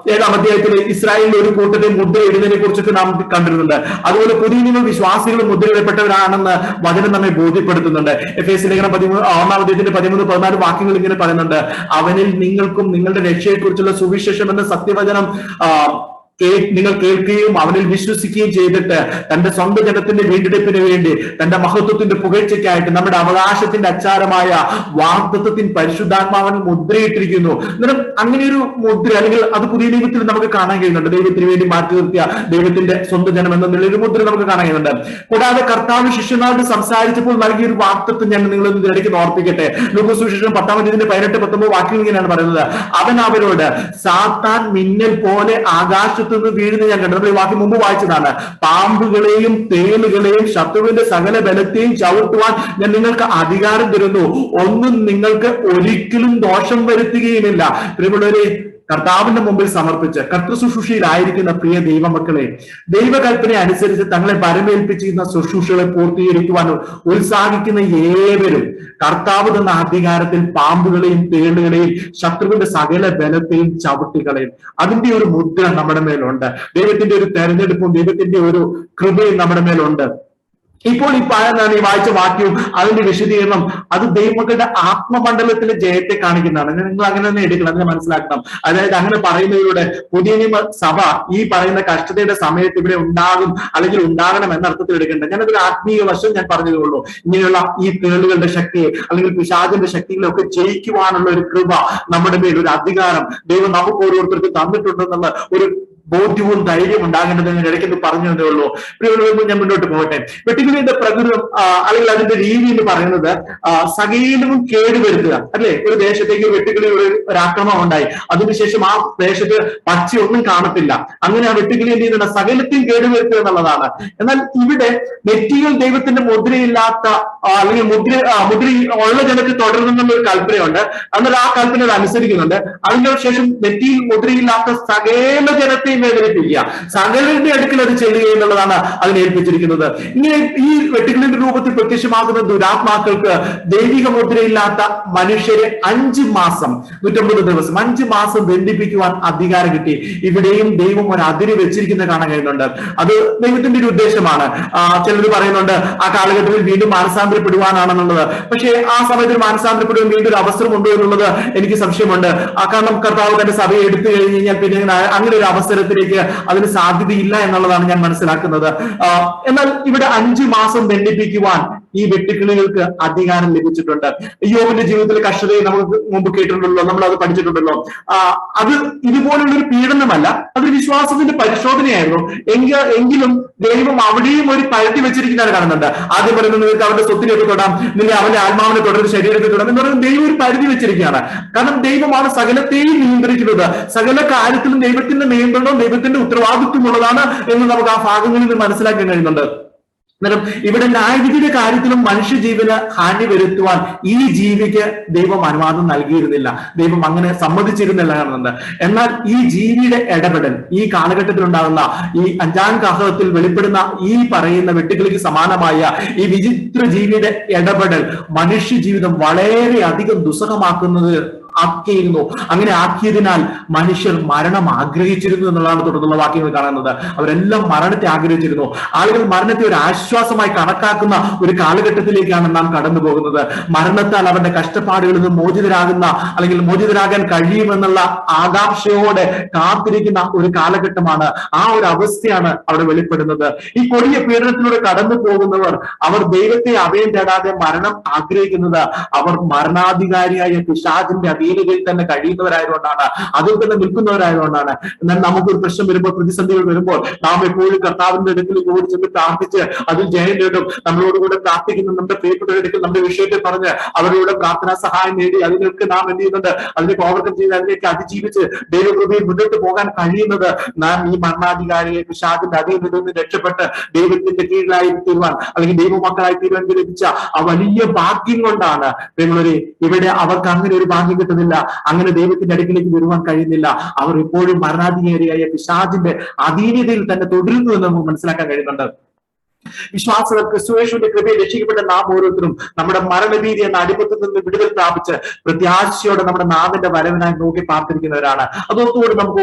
7-ാം അധ്യായത്തിൽ ഇസ്രായേലിന്റെ ഒരു കൂട്ടത്തെ മുദ്ര ഇടുന്നതിനെ കുറിച്ചൊക്കെ നാം കണ്ടിരുന്നുണ്ട്. അതുപോലെ പുതിയ നിയമ വിശ്വാസികൾ മുദ്രയിടപ്പെട്ടവരാണെന്ന് വചനം നമ്മെ ബോധ്യപ്പെടുത്തുന്നുണ്ട്. എഫേസ്യ ലേഖനം 1-ാം അധ്യായത്തിന്റെ 13-14 വാക്യങ്ങൾ ഇങ്ങനെ പറയുന്നുണ്ട്: അവനിൽ നിങ്ങൾക്കും നിങ്ങളുടെ രക്ഷയെക്കുറിച്ചുള്ള സുവിശേഷം എന്ന സത്യവചനം നിങ്ങൾ കേൾക്കുകയും അവനിൽ വിശ്വസിക്കുകയും ചെയ്തിട്ട് തന്റെ സ്വന്തം ജനത്തിന്റെ വീണ്ടെടുപ്പിന് വേണ്ടി തന്റെ മഹത്വത്തിന്റെ പുകഴ്ചയ്ക്കായിട്ട് നമ്മുടെ അവകാശത്തിന്റെ അച്ചാരമായ വാഗ്ദത്തത്തിന് പരിശുദ്ധാത്മാവിന് മുദ്രയിട്ടിരിക്കുന്നു. അന്നേരം അങ്ങനെ ഒരു മുദ്ര, അല്ലെങ്കിൽ അത് പുതിയ നിയമത്തിൽ നമുക്ക് കാണാൻ കഴിയുന്നുണ്ട്. ദൈവത്തിന് വേണ്ടി മാറ്റി നിർത്തിയ ദൈവത്തിന്റെ സ്വന്തം ജനം എന്നുള്ള ഒരു മുദ്ര നമുക്ക് കാണാൻ കഴിയുന്നുണ്ട്. കൂടാതെ കർത്താവ് ശിഷ്യന്മാരോട് സംസാരിച്ചപ്പോൾ നൽകിയ ഒരു വാഗ്ദത്തം ഞാൻ നിങ്ങളൊന്ന് ഇടയ്ക്ക് ഓർപ്പിക്കട്ടെ. ലൂക്കോസ് സുവിശേഷം 10-ാം അധ്യായത്തിന്റെ 18-19 വാക്യങ്ങൾ ഇങ്ങനെയാണ് പറയുന്നത്: അവൻ അവരോട്, സാത്താൻ മിന്നൽ പോലെ ആകാശ വീഴുന്ന ഞാൻ കണ്ടു. നമ്മൾ ഈ വാക്യം മുമ്പ് വായിച്ചതാണ്. പാമ്പുകളെയും തേളുകളെയും ശത്രുവിന്റെ സകല ബലത്തെയും ചവിട്ടുവാൻ ഞാൻ നിങ്ങൾക്ക് അധികാരം തരുന്നു, ഒന്നും നിങ്ങൾക്ക് ഒരിക്കലും ദോഷം വരുത്തുകയുമില്ല. പ്രിയമുള്ളവരെ, കർത്താവിന്റെ മുമ്പിൽ സമർപ്പിച്ച് കർത്തൃശുശ്രൂഷയിലായിരിക്കുന്ന പ്രിയ ദൈവമക്കളെ, ദൈവകൽപ്പന അനുസരിച്ച് തങ്ങളെ പരമേൽപ്പിച്ചിരുന്ന ശുശ്രൂഷകളെ പൂർത്തീകരിക്കുവാൻ ഉത്സാഹിക്കുന്ന ഏവരും കർത്താവ് തന്ന അധികാരത്തിൽ പാമ്പുകളെയും തേളുകളെയും ശത്രുവിന്റെ സകല ബലത്തെയും ചവിട്ടികളെയും. അതിന്റെ ഒരു മുദ്ര നമ്മുടെ മേലുണ്ട്. ദൈവത്തിന്റെ ഒരു തെരഞ്ഞെടുപ്പും ദൈവത്തിന്റെ ഒരു കൃപയും നമ്മുടെ മേലുണ്ട്. ഇപ്പോൾ ഈ വായിച്ച വാക്യവും അതിന്റെ വിശദീകരണം അത് ദൈവമക്കളുടെ ആത്മമണ്ഡലത്തിലെ ജയത്തെ കാണിക്കുന്നതാണ്. നിങ്ങൾ അങ്ങനെ തന്നെ എടുക്കണം, അതിനെ മനസ്സിലാക്കണം. അതായത് അങ്ങനെ പറയുന്നതിലൂടെ പുതിയ നിയമ സഭ ഈ പറയുന്ന കഷ്ടതയുടെ സമയത്ത് ഇവിടെ ഉണ്ടാകും അല്ലെങ്കിൽ ഉണ്ടാകണം എന്ന അർത്ഥത്തിൽ എടുക്കേണ്ടത്. ഞാനതൊരു ആത്മീയ വശം ഞാൻ പറഞ്ഞതേ ഉള്ളൂ. ഇങ്ങനെയുള്ള ഈ തേളുകളുടെ ശക്തിയെ അല്ലെങ്കിൽ പിശാചിന്റെ ശക്തികളൊക്കെ ജയിക്കുവാനുള്ള ഒരു കൃപ നമ്മുടെ മേൽ, ഒരു അധികാരം ദൈവം നമുക്ക് ഓരോരുത്തർക്ക് തന്നിട്ടുണ്ടെന്നുള്ള ഒരു ബോധ്യവും ധൈര്യം ഉണ്ടാകേണ്ടതെന്ന് ഇടയ്ക്ക് പറഞ്ഞു എന്നേ ഉള്ളൂ. പ്രിയമുള്ളവർ, ഞാൻ മുന്നോട്ട് പോകട്ടെ. വെട്ടുക്കിളിയുടെ പ്രകൃതം അല്ലെങ്കിൽ അതിന്റെ രീതി എന്ന് പറയുന്നത് സകലവും കേടുവരുത്തുക, അല്ലെ? ഒരു ദേശത്തേക്ക് വെട്ടുക്കിളിയുടെ ഒരു ആക്രമണം ഉണ്ടായി, അതിനുശേഷം ആ ദേശത്ത് പച്ചയൊന്നും കാണത്തില്ല. അങ്ങനെ ആ വെട്ടുക്കിളി എന്ത് ചെയ്യുന്നുണ്ട്? സകലത്തെയും കേടുവരുത്തുക എന്നുള്ളതാണ്. എന്നാൽ ഇവിടെ നെറ്റിയിൽ ദൈവത്തിന്റെ മുദ്രയില്ലാത്ത അല്ലെങ്കിൽ മുദ്ര ഉള്ള ജനത്തിൽ തുടരുന്നുള്ള ഒരു കൽപ്പനയുണ്ട്. എന്നാൽ ആ കൽപ്പന അനുസരിക്കുന്നുണ്ട്. അതിന് ശേഷം നെറ്റിയിൽ മുദ്രയില്ലാത്ത സകല ജനത്തെയും വേദനിപ്പിക്കുക, സകലരുടെ അടുക്കൽ അത് ചെല്ലുക എന്നുള്ളതാണ് അതിനെ ഏൽപ്പിച്ചിരിക്കുന്നത്. ഇങ്ങനെ ഈ വെട്ടുക്കിളിന്റെ രൂപത്തിൽ പ്രത്യക്ഷമാകുന്ന ദുരാത്മാക്കൾക്ക് ദൈവിക മുദ്രയില്ലാത്ത മനുഷ്യരെ 5 മാസം 150 ദിവസം 5 മാസം ബന്ധിപ്പിക്കുവാൻ അധികാരം കിട്ടി. ഇവിടെയും ദൈവം ഒരു അതിര് വെച്ചിരിക്കുന്ന കാണാൻ കഴിയുന്നുണ്ട്. അത് ദൈവത്തിന്റെ ഒരു ഉദ്ദേശമാണ്. ചിലർ പറയുന്നുണ്ട് ആ കാലഘട്ടത്തിൽ വീണ്ടും മാനസാന്തരപ്പെടുവാനാണെന്നുള്ളത്. പക്ഷേ ആ സമയത്ത് മാനസാന്തരപ്പെടുവാൻ വീണ്ടും ഒരു അവസരം ഉണ്ടോ എന്നുള്ളത് എനിക്ക് സംശയമുണ്ട്. കാരണം കർത്താവ് തന്റെ സഭയെ എടുത്തു കഴിഞ്ഞ് കഴിഞ്ഞാൽ പിന്നെ അങ്ങനെ ഒരു അവസരത്തിലേക്ക് അതിന് സാധ്യതയില്ല എന്നുള്ളതാണ് ഞാൻ മനസ്സിലാക്കുന്നത്. എന്നാൽ ഇവിടെ 5 മാസം ബന്ധിപ്പിക്കുവാൻ ഈ വെട്ടുക്കിളികൾക്ക് അധികാരം ലഭിച്ചിട്ടുണ്ട്. യോബിന്റെ ജീവിതത്തിലെ കഷ്ടതയെ നമുക്ക് മുമ്പ് കേട്ടിട്ടുണ്ടല്ലോ, നമ്മൾ അത് പഠിച്ചിട്ടുണ്ടല്ലോ. അത് ഇതുപോലുള്ള ഒരു പീഡനമല്ല, അതൊരു വിശ്വാസത്തിന്റെ പരിശോധനയായിരുന്നു. എങ്കിലും ദൈവം അവിടെയും ഒരു പരിധി വെച്ചിരിക്കുന്നതാണ് കാണുന്നുണ്ട്. ആദ്യം പറയുന്നത് നിങ്ങൾക്ക് അവന്റെ സ്വത്തിലേക്ക് തൊടാം, നിങ്ങൾ അവന്റെ ആത്മാവിനെ തുടർന്ന് ശരീരത്തിൽ തൊടാം എന്ന് പറയുന്നത് ദൈവം ഒരു പരിധി വെച്ചിരിക്കുകയാണ്. കാരണം ദൈവമാണ് സകലത്തെയും നിയന്ത്രിക്കുന്നത്. സകല കാര്യത്തിലും ദൈവത്തിന്റെ നിയന്ത്രണവും ദൈവത്തിന്റെ ഉത്തരവാദിത്വം ഉള്ളതാണ് എന്ന് നമുക്ക് ആ ഭാഗങ്ങളിൽ നിന്ന് മനസ്സിലാക്കാൻ കഴിയുന്നുണ്ട്. അന്നേരം ഇവിടെ ന്യായവിധിയുടെ കാര്യത്തിലും മനുഷ്യജീവന് ഹാനി വരുത്തുവാൻ ഈ ജീവിക്ക് ദൈവം അനുവാദം നൽകിയിരുന്നില്ല, ദൈവം അങ്ങനെ സമ്മതിച്ചിരുന്നില്ല എന്നുണ്ട്. എന്നാൽ ഈ ജീവിയുടെ ഇടപെടൽ, ഈ കാലഘട്ടത്തിൽ ഉണ്ടാകുന്ന ഈ അഞ്ചാം കാഹളത്തിൽ വെളിപ്പെടുന്ന ഈ പറയുന്ന വെട്ടുകിളിക്ക് സമാനമായ ഈ വിചിത്ര ജീവിയുടെ ഇടപെടൽ മനുഷ്യ ജീവിതം വളരെ അധികം ദുസ്സഹമാക്കുന്നത് ആക്കിയിരുന്നു. അങ്ങനെ ആക്കിയതിനാൽ മനുഷ്യർ മരണം ആഗ്രഹിച്ചിരുന്നു എന്നുള്ളതാണ് തുടർന്നുള്ള വാക്യങ്ങൾ കാണുന്നത്. അവരെല്ലാം മരണത്തെ ആഗ്രഹിച്ചിരുന്നു. ആളുകൾ മരണത്തെ ഒരു ആശ്വാസമായി കണക്കാക്കുന്ന ഒരു കാലഘട്ടത്തിലേക്കാണ് നാം കടന്നു പോകുന്നത്. മരണത്താൽ അവരുടെ കഷ്ടപ്പാടുകളിൽ നിന്ന് മോചിതരാകുന്ന അല്ലെങ്കിൽ മോചിതരാകാൻ കഴിയുമെന്നുള്ള ആകാംക്ഷയോടെ കാത്തിരിക്കുന്ന ഒരു കാലഘട്ടമാണ്. ആ ഒരു അവസ്ഥയാണ് അവിടെ വെളിപ്പെടുന്നത്. ഈ കൊടിയ പീഡനത്തിലൂടെ കടന്നു പോകുന്നവർ, അവർ ദൈവത്തെ അഭയം തേടാതെ മരണം ആഗ്രഹിക്കുന്നത് അവർ മരണാധികാരിയായ പിശാചിന്റെ അധീനതയിൽ തന്നെ കഴിയുന്നവരായതുകൊണ്ടാണ്, അതിൽ തന്നെ നിൽക്കുന്നവരായതുകൊണ്ടാണ്. എന്നാൽ നമുക്കൊരു പ്രശ്നം വരുമ്പോൾ, പ്രതിസന്ധികൾ വരുമ്പോൾ നാം എപ്പോഴും കർത്താവിന്റെ അടുക്കിലേക്ക് ഓടി ചെന്ന് പ്രാർത്ഥിച്ച് അതിൽ ജയം നേടും. നമ്മളോടുകൂടെ പ്രാർത്ഥിക്കുന്ന നമ്മുടെ പ്രിയപ്പെട്ടവരുടെ അടുക്കൽ നമ്മുടെ വിഷയത്തെ പറഞ്ഞ് അവരുടെ പ്രാർത്ഥനാ സഹായം നേടി അതിനൊക്കെ നാം എന്ത് ചെയ്യുന്നുണ്ട്, അതിലേക്ക് ഓവർകം ചെയ്ത് അതിലേക്ക് അതിജീവിച്ച് ദൈവകൃപയിൽ മുന്നോട്ട് പോകാൻ കഴിയുന്നത് നാം ഈ മരണാധികാരിയെ പിശാചിന്റെ അധീനതയിൽ നിന്ന് രക്ഷപ്പെട്ട് ദൈവത്തിന്റെ കീഴിലായി തീരുവാൻ അല്ലെങ്കിൽ ദൈവമക്കളായി തീരുവാൻ ലഭിച്ച ആ വലിയ ഭാഗ്യം കൊണ്ടാണ്. നിങ്ങളൊരു ഇവിടെ അവർക്ക് അങ്ങനെ ഒരു ഭാഗ്യം കിട്ടുന്നില്ല, അങ്ങനെ ദൈവത്തിന്റെ അടുക്കിലേക്ക് വരുവാൻ കഴിയുന്നില്ല. അവർ എപ്പോഴും മരണാധികാരിയായ പിശാചിന്റെ അധീനതയിൽ തന്നെ തുടരുന്നു എന്ന് നമുക്ക് മനസ്സിലാക്കാൻ കഴിയുന്നുണ്ട്. വിശ്വാസികൾ ക്രിസ്തുയേശുവിന്റെ കൃപയിൽ രക്ഷിക്കപ്പെട്ട നാം ഓരോരുത്തരും നമ്മുടെ മരണഭീതി എന്ന അടിമത്തിൽ നിന്ന് വിടുതൽ പ്രാപിച്ച് പ്രത്യാശയോടെ നമ്മുടെ നാഥന്റെ വരവിനായി നോക്കി പാർത്തിരിക്കുന്നവരാണ്. അതോടുകൂടി നമുക്ക്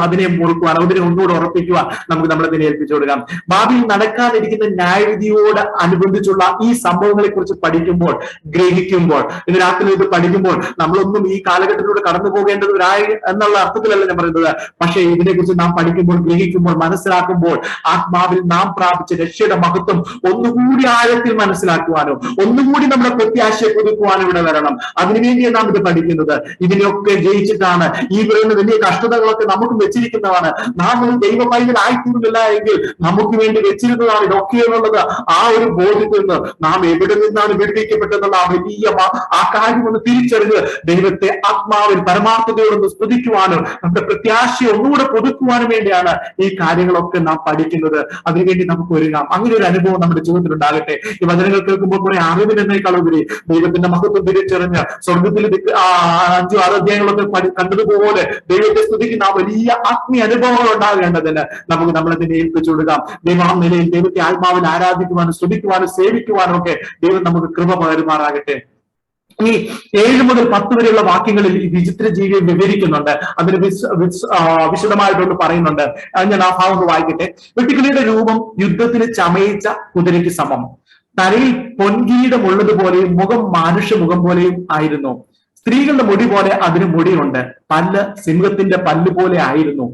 അതിനെ മുറുക്കുവാൻ, അതിനെ ഒന്നുകൂടെ ഉറപ്പിക്കുവാൻ നമുക്ക് നമ്മളതിനെ ഏൽപ്പിച്ചു കൊടുക്കാം. ഭാവിയിൽ നടക്കാതിരിക്കുന്ന ന്യായവിധിയോട് അനുബന്ധിച്ചുള്ള ഈ സംഭവങ്ങളെ കുറിച്ച് പഠിക്കുമ്പോൾ, ഗ്രഹിക്കുമ്പോൾ, ഇന്ന് രാത്രി ഇത് പഠിക്കുമ്പോൾ നമ്മളൊന്നും ഈ കാലഘട്ടത്തിലൂടെ കടന്നു പോകേണ്ടവരായി എന്നുള്ള അർത്ഥത്തിലല്ല ഞാൻ പറയുന്നത്. പക്ഷേ ഇതിനെക്കുറിച്ച് നാം പഠിക്കുമ്പോൾ, ഗ്രഹിക്കുമ്പോൾ, മനസ്സിലാക്കുമ്പോൾ ആത്മാവിൽ നാം പ്രാപിച്ച രക്ഷയുടെ മഹത്വം ഒന്നുകൂടി ആഴത്തിൽ മനസ്സിലാക്കുവാനും ഒന്നുകൂടി നമ്മുടെ പ്രത്യാശയെ പുതുക്കുവാനും ഇവിടെ വരണം. അതിനുവേണ്ടിയാണ് നാം ഇത് പഠിക്കുന്നത്. ഇതിനെയൊക്കെ ജയിച്ചിട്ടാണ് ഈ പറയുന്ന വലിയ കഷ്ടതകളൊക്കെ നമുക്ക് വെച്ചിരിക്കുന്നതാണ്. നാം ഒരു ദൈവ പൈതലായിത്തീരുന്നില്ല എങ്കിൽ നമുക്ക് വേണ്ടി വെച്ചിരുന്നതാണ് ഇതൊക്കെ എന്നുള്ളത്. ആ ഒരു ബോധ്യത്തിൽ നിന്ന് നാം എവിടെ നിന്നാണ് വിടുവിക്കപ്പെട്ടതെന്നുള്ള ആ വലിയ ആ കാര്യം ഒന്ന് തിരിച്ചറിഞ്ഞ് ദൈവത്തെ ആത്മാവിൽ പരമാർത്ഥതയോടൊന്ന് സ്തുതിക്കുവാനും നമ്മുടെ പ്രത്യാശയെ ഒന്നുകൂടെ പുതുക്കുവാനും വേണ്ടിയാണ് ഈ കാര്യങ്ങളൊക്കെ നാം പഠിക്കുന്നത്. അതിനുവേണ്ടി നമുക്ക് ഒരുങ്ങാം. അങ്ങനെ ഒരു അനുഭവം നമ്മുടെ ജീവിതത്തിൽ ഉണ്ടാകട്ടെ. ഈ വചനങ്ങൾ കേൾക്കുമ്പോൾ കുറെ അറിവിനെന്നേക്കാൾ ഉപരി ദൈവത്തിന്റെ മഹത്വം തിരിച്ചറിഞ്ഞ് സ്വർഗത്തിൽ 5-6 അധ്യായങ്ങളൊക്കെ കണ്ടതുപോലെ ദൈവത്തെ സ്തുതിക്കുന്ന ആ വലിയ ആത്മീയ അനുഭവങ്ങൾ ഉണ്ടാകേണ്ടതിന് നമുക്ക് നമ്മളതിനെ ഏൽപ്പിച്ചു കൊടുക്കാം. ദൈവം നിലയിൽ ദൈവത്തെ ആത്മാവിൽ ആരാധിക്കുവാനും സ്തുതിക്കുവാനും സേവിക്കുവാനും ഒക്കെ ദൈവം നമുക്ക് കൃപ പകരുമാറാകട്ടെ. ഇനി 7 മുതൽ 10 വരെയുള്ള വാക്യങ്ങളിൽ ഈ വിചിത്ര ജീവിയെ വിവരിക്കുന്നുണ്ട്. അതിന് വിശദമായിട്ടൊന്ന് പറയുന്നുണ്ട്. ഞാൻ ആ ഭാഗം ഒന്ന് വായിക്കട്ടെ. വെട്ടുക്കിളിയുടെ രൂപം യുദ്ധത്തിന് ചമയിച്ച കുതിരയ്ക്ക് സമം, തലയിൽ പൊൻകിരീടം ഉള്ളതുപോലെയും മുഖം മാനുഷ്യ മുഖം പോലെയും ആയിരുന്നു. സ്ത്രീകളുടെ മുടി പോലെ അതിന് മുടിയുണ്ട്. പല്ല് സിംഹത്തിന്റെ പല്ല് പോലെ ആയിരുന്നു.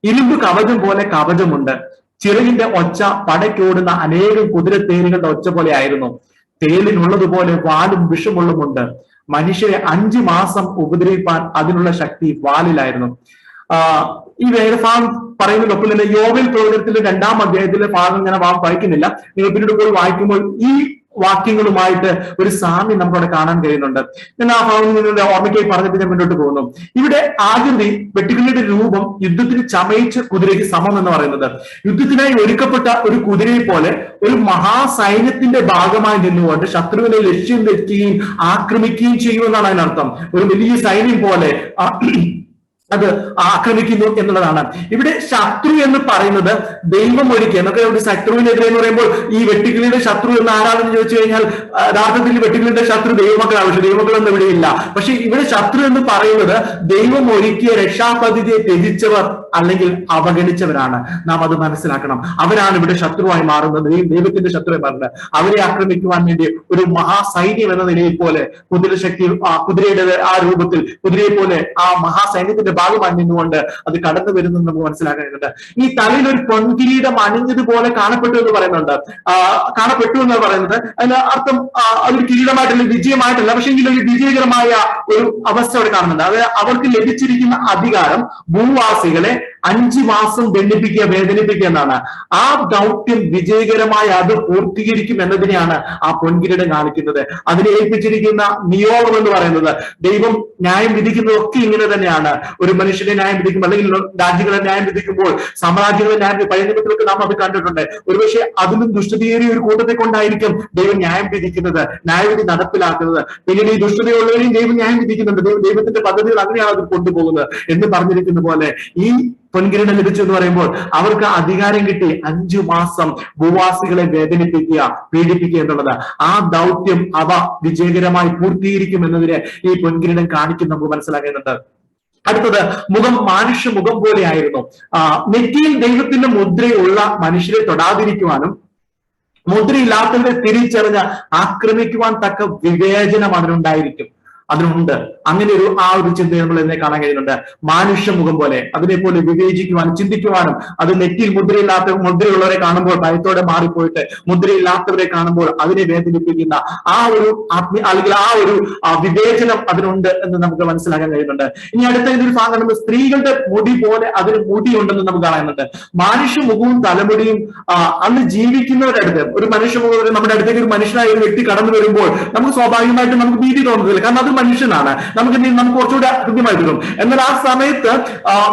ഇരുമ്പ് കവചം പോലെ കവചമുണ്ട്. ചിറകിന്റെ ഒച്ച പടയ്ക്കോടുന്ന അനേകം കുതിരത്തേരുകളുടെ ഒച്ച പോലെ ആയിരുന്നു. തേലിനുള്ളതുപോലെ വാലും വിഷമുള്ളുമുണ്ട്. മനുഷ്യരെ 5 മാസം ഉപദ്രവിപ്പാൻ അതിനുള്ള ശക്തി വാലിലായിരുന്നു. ഈ വേദഭാഗം പറയുന്നതിനൊപ്പം തന്നെ യോബേൽ പ്രവചനത്തിലെ 2-ാം അധ്യായത്തിലെ ഭാഗം ഞാൻ വായിക്കുന്നില്ല. നിങ്ങൾ പിന്നീട് പോയി വായിക്കുമ്പോൾ ഈ വാക്യങ്ങളുമായിട്ട് ഒരു സാമ്യം നമുക്കവിടെ കാണാൻ കഴിയുന്നുണ്ട്. ഞാൻ ആ ഭാഗം ഓർമ്മയ്ക്കായി പറഞ്ഞിട്ട് ഞാൻ മുന്നോട്ട് പോകുന്നു. ഇവിടെ ആകൃതി വെട്ടുകിളിയുടെ രൂപം യുദ്ധത്തിന് ചമയിച്ച കുതിരയ്ക്ക് സമം എന്ന് പറയുന്നത് യുദ്ധത്തിനായി ഒരുക്കപ്പെട്ട ഒരു കുതിരയെ പോലെ ഒരു മഹാസൈന്യത്തിന്റെ ഭാഗമായി നിന്നുകൊണ്ട് ശത്രുവിനെ ലക്ഷ്യം വെക്കുകയും ആക്രമിക്കുകയും ചെയ്യുമെന്നാണ് അതിനർത്ഥം. ഒരു വലിയ സൈന്യം പോലെ അത് ആക്രമിക്കുന്നു എന്നുള്ളതാണ്. ഇവിടെ ശത്രു എന്ന് പറയുന്നത് ദൈവം ഒരുക്കി. എന്നൊക്കെ ഒരു ശത്രുവിനെതിരെ എന്ന് പറയുമ്പോൾ ഈ വെട്ടുകിളിയുടെ ശത്രു എന്ന് ആരാണെന്ന് ചോദിച്ചു കഴിഞ്ഞാൽ യഥാർത്ഥത്തിൽ വെട്ടുകിളിയുടെ ശത്രു ദൈവമക്കളാണ്. പക്ഷെ ദൈവമക്കളൊന്നും ഇവിടെയില്ല. പക്ഷെ ഇവിടെ ശത്രു എന്ന് പറയുന്നത് ദൈവം ഒരുക്കിയ രക്ഷാപദ്ധതിയെ ത്യജിച്ചവർ അല്ലെങ്കിൽ അവഗണിച്ചവരാണ്. നാം അത് മനസ്സിലാക്കണം. അവരാണ് ഇവിടെ ശത്രുവായി മാറുന്നത്, ദൈവത്തിന്റെ ശത്രുവായി മാറുന്നത്. അവരെ ആക്രമിക്കുവാൻ വേണ്ടി ഒരു മഹാസൈന്യം എന്ന നിലയിൽ പോലെ കുതിരശക്തി, കുതിരയുടെ ആ രൂപത്തിൽ കുതിരയെ പോലെ ആ മഹാസൈന്യത്തിന്റെ ഭാഗമായി നിന്നുകൊണ്ട് അത് കടന്നു വരുന്നത് നമുക്ക് മനസ്സിലാക്കേണ്ടതുണ്ട്. ഈ തലയിൽ ഒരു പൊൻകിരീടം അണിഞ്ഞതുപോലെ കാണപ്പെട്ടു എന്ന് പറയുന്നുണ്ട്. കാണപ്പെട്ടു എന്ന് പറയുന്നത് അതിന് അർത്ഥം അതൊരു കിരീടമായിട്ടല്ല, വിജയമായിട്ടല്ല, പക്ഷെ എങ്കിലും ഒരു വിജയകരമായ ഒരു അവസ്ഥ അവിടെ കാണുന്നുണ്ട്. അത് അവർക്ക് ലഭിച്ചിരിക്കുന്ന അധികാരം ഭൂവാസികളെ 5 മാസം ദണ്ഡിപ്പിക്കുക, വേദനിപ്പിക്കുക എന്നാണ്. ആ ദൗത്യം വിജയകരമായി അത് പൂർത്തീകരിക്കും എന്നതിനെയാണ് ആ പൊൻകിരീടം കാണിക്കുന്നത്. അതിനെ ഏൽപ്പിച്ചിരിക്കുന്ന നിയോഗം എന്ന് പറയുന്നത്, ദൈവം ന്യായം വിധിക്കുന്നതൊക്കെ ഇങ്ങനെ തന്നെയാണ്. ഒരു മനുഷ്യനെ ന്യായം വിധിക്കുമ്പോൾ, അല്ലെങ്കിൽ രാജ്യങ്ങളെ ന്യായം വിധിക്കുമ്പോൾ, സാമ്രാജ്യങ്ങളെ ന്യായം, പഴയ നിയമത്തിലൊക്കെ നാം അത് കണ്ടിട്ടുണ്ട്. ഒരുപക്ഷെ അതിലും ദുഷ്ടതയേറിയ ഒരു കൂട്ടത്തെ കൊണ്ടായിരിക്കും ദൈവം ന്യായം വിധിക്കുന്നത്, ന്യായവിധി നടപ്പിലാക്കുന്നത്. പിന്നീട് ഈ ദുഷ്ടതയുള്ളവരെയും ദൈവം ന്യായം വിധിക്കുന്നുണ്ട്. ദൈവത്തിന്റെ പദ്ധതികൾ അങ്ങനെയാണ് അത് കൊണ്ടുപോകുന്നത് എന്ന് പറഞ്ഞിരിക്കുന്ന പോലെ ഈ പൊൻകിരീടം ലഭിച്ചു എന്ന് പറയുമ്പോൾ അവർക്ക് അധികാരം കിട്ടി 5 മാസം ഭൂവാസികളെ വേദനിപ്പിക്കുക, പീഡിപ്പിക്കുക എന്നുള്ളത്. ആ ദൗത്യം അവ വിജയകരമായി പൂർത്തീകരിക്കും എന്നതിനെ ഈ പൊൻകിരീടം കാണിക്കും, നമുക്ക് മനസ്സിലാക്കുന്നുണ്ട്. അടുത്തത് മുഖം മാനുഷ്യ മുഖം പോലെയായിരുന്നു. നെറ്റിയിൽ ദൈവത്തിന്റെ മുദ്രയുള്ള മനുഷ്യരെ തൊടാതിരിക്കുവാനും മുദ്രയില്ലാത്തവരെ തിരിച്ചറിഞ്ഞ് ആക്രമിക്കുവാൻ തക്ക വിവേചനം അതിനുണ്ടായിരിക്കും, അതിനുണ്ട്. അങ്ങനെ ആ ഒരു ചിന്ത നമ്മൾ എന്നെ കാണാൻ കഴിയുന്നുണ്ട്. മാനുഷ്യ മുഖം പോലെ, അതിനെപ്പോലെ വിവേചിക്കുവാനും ചിന്തിക്കുവാനും, അത് നെറ്റിയിൽ മുദ്രയുള്ളവരെ കാണുമ്പോൾ ഭയത്തോടെ മാറിപ്പോയിട്ട് മുദ്രയില്ലാത്തവരെ കാണുമ്പോൾ അതിനെ വേദനിപ്പിക്കുന്ന ആ ഒരു അല്ലെങ്കിൽ ആ ഒരു വിവേചനം അതിനുണ്ട് എന്ന് നമുക്ക് മനസ്സിലാക്കാൻ കഴിയുന്നുണ്ട്. ഇനി അടുത്ത ഇതിൽ കാണുന്നത് സ്ത്രീകളുടെ മുടി പോലെ അതിന് മുടിയുണ്ടെന്ന് നമുക്ക് കാണുന്നുണ്ട്. മാനുഷ്യ മുഖവും തലമുടിയും അന്ന് ജീവിക്കുന്നവരടുത്ത്, ഒരു മനുഷ്യ മുഖം നമ്മുടെ അടുത്തേക്ക് ഒരു മനുഷ്യനായ ഒരു വ്യക്തി കടന്നു വരുമ്പോൾ നമുക്ക് സ്വാഭാവികമായിട്ടും നമുക്ക് ഭീതി തോന്നുന്നില്ല, കാരണം അത് മനുഷ്യനാണ്, നമുക്ക് കുറച്ചുകൂടെ കൃത്യമായി തരും. എന്നാൽ ആ സമയത്ത്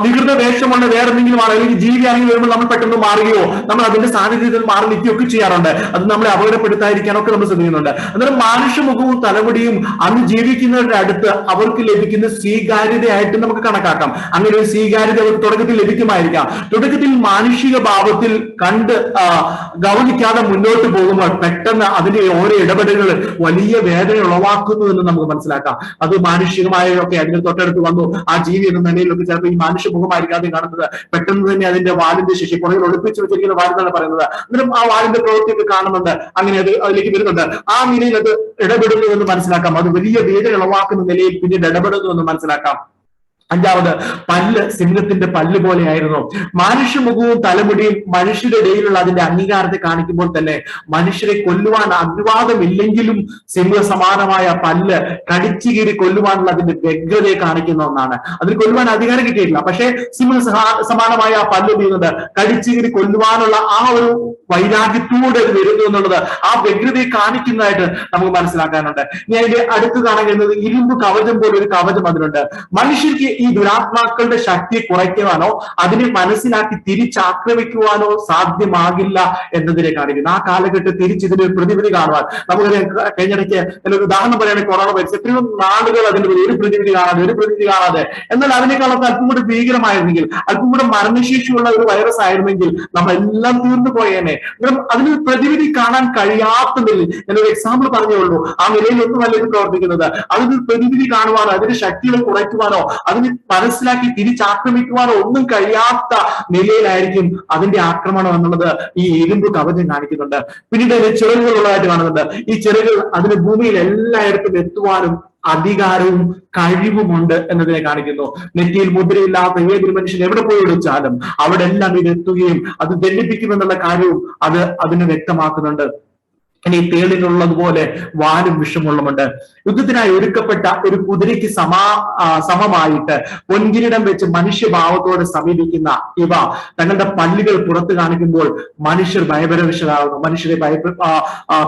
വികൃത വേഷമുള്ള വേറെ എന്തെങ്കിലും ആണ്, അല്ലെങ്കിൽ ജീവിയാണെങ്കിൽ വരുമ്പോൾ നമ്മൾ പെട്ടെന്ന് മാറുകയോ നമ്മൾ അതിന്റെ സാന്നിധ്യത്തിൽ മാറി നിൽക്കുകയൊക്കെ ചെയ്യാറുണ്ട്. അത് നമ്മളെ അപകടപ്പെടുത്താതിരിക്കാനൊക്കെ നമ്മൾ ശ്രദ്ധിക്കുന്നുണ്ട്. അന്നേരം മാനുഷ്യമുഖവും തലമുടിയും അന്ന് ജീവിക്കുന്നവരുടെ അടുത്ത് അവർക്ക് ലഭിക്കുന്ന സ്വീകാര്യതയായിട്ട് നമുക്ക് കണക്കാക്കാം. അങ്ങനെ ഒരു സ്വീകാര്യത അവർക്ക് തുടക്കത്തിൽ ലഭിക്കുമായിരിക്കാം. തുടക്കത്തിൽ മാനുഷിക ഭാവത്തിൽ കണ്ട് ഗൗനിക്കാതെ മുന്നോട്ട് പോകുമ്പോൾ പെട്ടെന്ന് അതിന്റെ ഓരോ ഇടപെടലുകൾ വലിയ വേദന ഉളവാക്കുന്നു എന്ന് നമുക്ക് മനസ്സിലാക്കാം. അത് മാനുഷികമായൊക്കെ അതിന് തൊട്ടടുത്ത് വന്നു ആ ജീവി എന്ന നിലയിലൊക്കെ ചിലപ്പോൾ ഈ മാനുഷ്യ മുഖമായിരിക്കാതെ കാണുന്നത്. പെട്ടെന്ന് തന്നെ അതിന്റെ വാലിന്റെ ശേഷി പുറകിൽ ഒളിപ്പിച്ചു വെച്ചിരിക്കുന്ന വാലെന്നാണ് പറയുന്നത്. അന്നേരം ആ വാലിന്റെ പ്രവൃത്തിയൊക്കെ കാണുന്നുണ്ട്, അങ്ങനെ അതിലേക്ക് വരുന്നുണ്ട്. ആ നിലയിൽ അത് ഇടപെടുന്നു എന്ന് മനസ്സിലാക്കാം. അത് വലിയ വേദന ഉളവാക്കുന്ന നിലയിൽ പിന്നീട് ഇടപെടുന്നു എന്ന് മനസ്സിലാക്കാം. അഞ്ചാമത്, പല്ല് സിംഹത്തിന്റെ പല്ല് പോലെയായിരുന്നു. മാനുഷ്യമുഖവും തലമുടിയും മനുഷ്യരുടെ ഇടയിലുള്ള അതിന്റെ അംഗീകാരത്തെ കാണിക്കുമ്പോൾ തന്നെ മനുഷ്യരെ കൊല്ലുവാൻ അനുവാദമില്ലെങ്കിലും സിംഹ സമാനമായ പല്ല് കടിച്ചുകീറി കൊല്ലുവാനുള്ള അതിന്റെ വ്യഗ്രതയെ കാണിക്കുന്ന ഒന്നാണ്. അതിൽ കൊല്ലുവാൻ അധികാരം കിട്ടിയിട്ടില്ല, പക്ഷേ സിംഹ സമാനമായ ആ പല്ല് ചെയ്യുന്നത് കടിച്ചുകീറി കൊല്ലുവാനുള്ള ആ ഒരു വൈരാഗ്യത്തോടെ അത് വരുന്നു എന്നുള്ളത് ആ വ്യഗ്രതയെ കാണിക്കുന്നതായിട്ട് നമുക്ക് മനസ്സിലാക്കാനുണ്ട്. ഇനി അതിന്റെ അടുത്ത് കാണാൻ കഴിയുന്നത് ഇരുമ്പ് കവചം പോലെ ഒരു കവചം അതിനുണ്ട്. മനുഷ്യർക്ക് ഈ ദുരാത്മാക്കളുടെ ശക്തിയെ കുറയ്ക്കുവാനോ അതിനെ മനസ്സിലാക്കി തിരിച്ചാക്രമിക്കുവാനോ സാധ്യമാകില്ല എന്നതിനെ കാണിക്കുന്നു. ആ കാലഘട്ടം തിരിച്ചിതിന് പ്രതിവിധി കാണുവാൻ നമുക്ക് കഴിഞ്ഞിടയ്ക്ക് ഒരു ഉദാഹരണം പറയുകയാണെങ്കിൽ കൊറോണ വൈറസ് എത്രയോ നാളുകൾ അതിന്റെ ഒരു പ്രതിവിധി കാണാതെ എന്നാൽ അതിനേക്കാളൊക്കെ അല്പം കൂടെ ഭീകരമായിരുന്നെങ്കിൽ, അല്പം കൂടെ മരണശേഷിയുള്ള ഒരു വൈറസ് ആയിരുന്നെങ്കിൽ നമ്മളെല്ലാം തീർന്നു പോയേനെ. അതിന് പ്രതിവിധി കാണാൻ കഴിയാത്ത നിലയിൽ, ഞാനൊരു എക്സാമ്പിൾ പറഞ്ഞേ ഉള്ളൂ, ആ നിലയിലൊന്നുമല്ല ഇത് പ്രവർത്തിക്കുന്നത്. അതിന് പ്രതിവിധി കാണുവാനോ അതിന്റെ ശക്തികളെ കുറയ്ക്കുവാനോ അതിന് മനസ്സിലാക്കി തിരിച്ചാക്രമിക്കുവാനോ ഒന്നും കഴിയാത്ത നിലയിലായിരിക്കും അതിന്റെ ആക്രമണം എന്നുള്ളത് ഈ ഇരുമ്പ് കവചം കാണിക്കുന്നുണ്ട്. പിന്നീട് അതിന് ചിറകുകൾ ഉള്ളതായിട്ട് കാണുന്നുണ്ട്. ഈ ചിറകുകൾ അതിന് ഭൂമിയിൽ എല്ലായിടത്തും എത്തുവാനും അധികാരവും കഴിവുമുണ്ട് എന്നതിനെ കാണിക്കുന്നു. നെറ്റിയിൽ മുദ്രയില്ലാത്ത ഏതൊരു മനുഷ്യൻ എവിടെ പോയി വിളിച്ചാലും അവിടെ എല്ലാം ഇത് എത്തുകയും അത് ദണ്ഡിപ്പിക്കുമെന്നുള്ള കാര്യവും അതിനെ വ്യക്തമാക്കുന്നുണ്ട്. ഇനി തേളിനുള്ളതുപോലെ വാലും വിഷമുള്ളമുണ്ട്. യുദ്ധത്തിനായി ഒരുക്കപ്പെട്ട ഒരു കുതിരയ്ക്ക് സമമായിട്ട് പൊൻകിരീടം വെച്ച് മനുഷ്യഭാവത്തോടെ സമീപിക്കുന്ന ഇവ തങ്ങളുടെ പല്ലുകൾ പുറത്ത് കാണിക്കുമ്പോൾ മനുഷ്യർ ഭയപരവശരാകുന്നു, മനുഷ്യരെ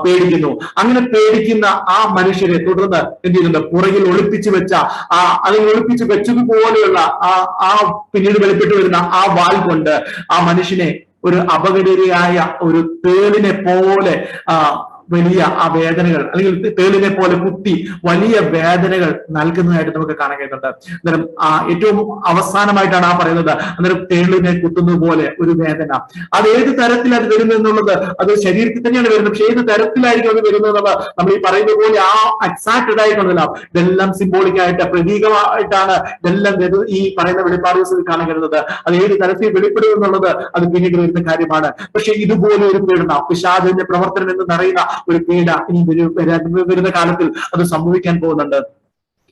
പേടിക്കുന്നു. അങ്ങനെ പേടിക്കുന്ന ആ മനുഷ്യരെ തുടർന്ന് എന്ത് ചെയ്യുന്നുണ്ട്, പുറകിൽ ഒളിപ്പിച്ചു വെച്ച അല്ലെങ്കിൽ ഒളിപ്പിച്ചു വെച്ചതുപോലെയുള്ള ആ പിന്നീട് വെളിപ്പെട്ടു വരുന്ന ആ വാൽ കൊണ്ട് ആ മനുഷ്യനെ ഒരു അപകടകാരിയായ ഒരു തേളിനെ പോലെ വലിയ ആ വേദനകൾ, അല്ലെങ്കിൽ തേളിനെ പോലെ കുത്തി വലിയ വേദനകൾ നൽകുന്നതായിട്ട് നമുക്ക് കാണാൻ കഴിയുന്നുണ്ട്. അന്നേരം ഏറ്റവും അവസാനമായിട്ടാണ് ആ പറയുന്നത്, അന്നേരം തേളിനെ കുത്തുന്നത് പോലെ ഒരു വേദന. അത് ഏത് തരത്തിൽ അത് വരുന്നത് എന്നുള്ളത് അത് ശരീരത്തിൽ തന്നെയാണ് വരുന്നത്, പക്ഷെ ഏത് തരത്തിലായിരിക്കും അത് വരുന്നത് നമ്മൾ ഈ പറയുന്ന പോലെ ആ എക്സാക്റ്റഡ് ആയിട്ടുണ്ടല്ലോ. ഇതെല്ലാം സിംബോളിക് ആയിട്ട്, പ്രതീകമായിട്ടാണ് ഇതെല്ലാം ഈ പറയുന്ന വെളിപ്പാട് കാണാൻ കഴിയുന്നത്. അത് ഏത് തരത്തിൽ വെളിപ്പെടും എന്നുള്ളത് അത് പിന്നീട് വരുന്ന കാര്യമാണ്. പക്ഷെ ഇതുപോലെ ഒരു പീഡനം, പിശാചിന്റെ പ്രവർത്തനം എന്ന് പറയുന്ന ഒരു പീഡ ഇനി വരുന്ന കാലത്തിൽ അത് സംഭവിക്കാൻ പോകുന്നുണ്ട്.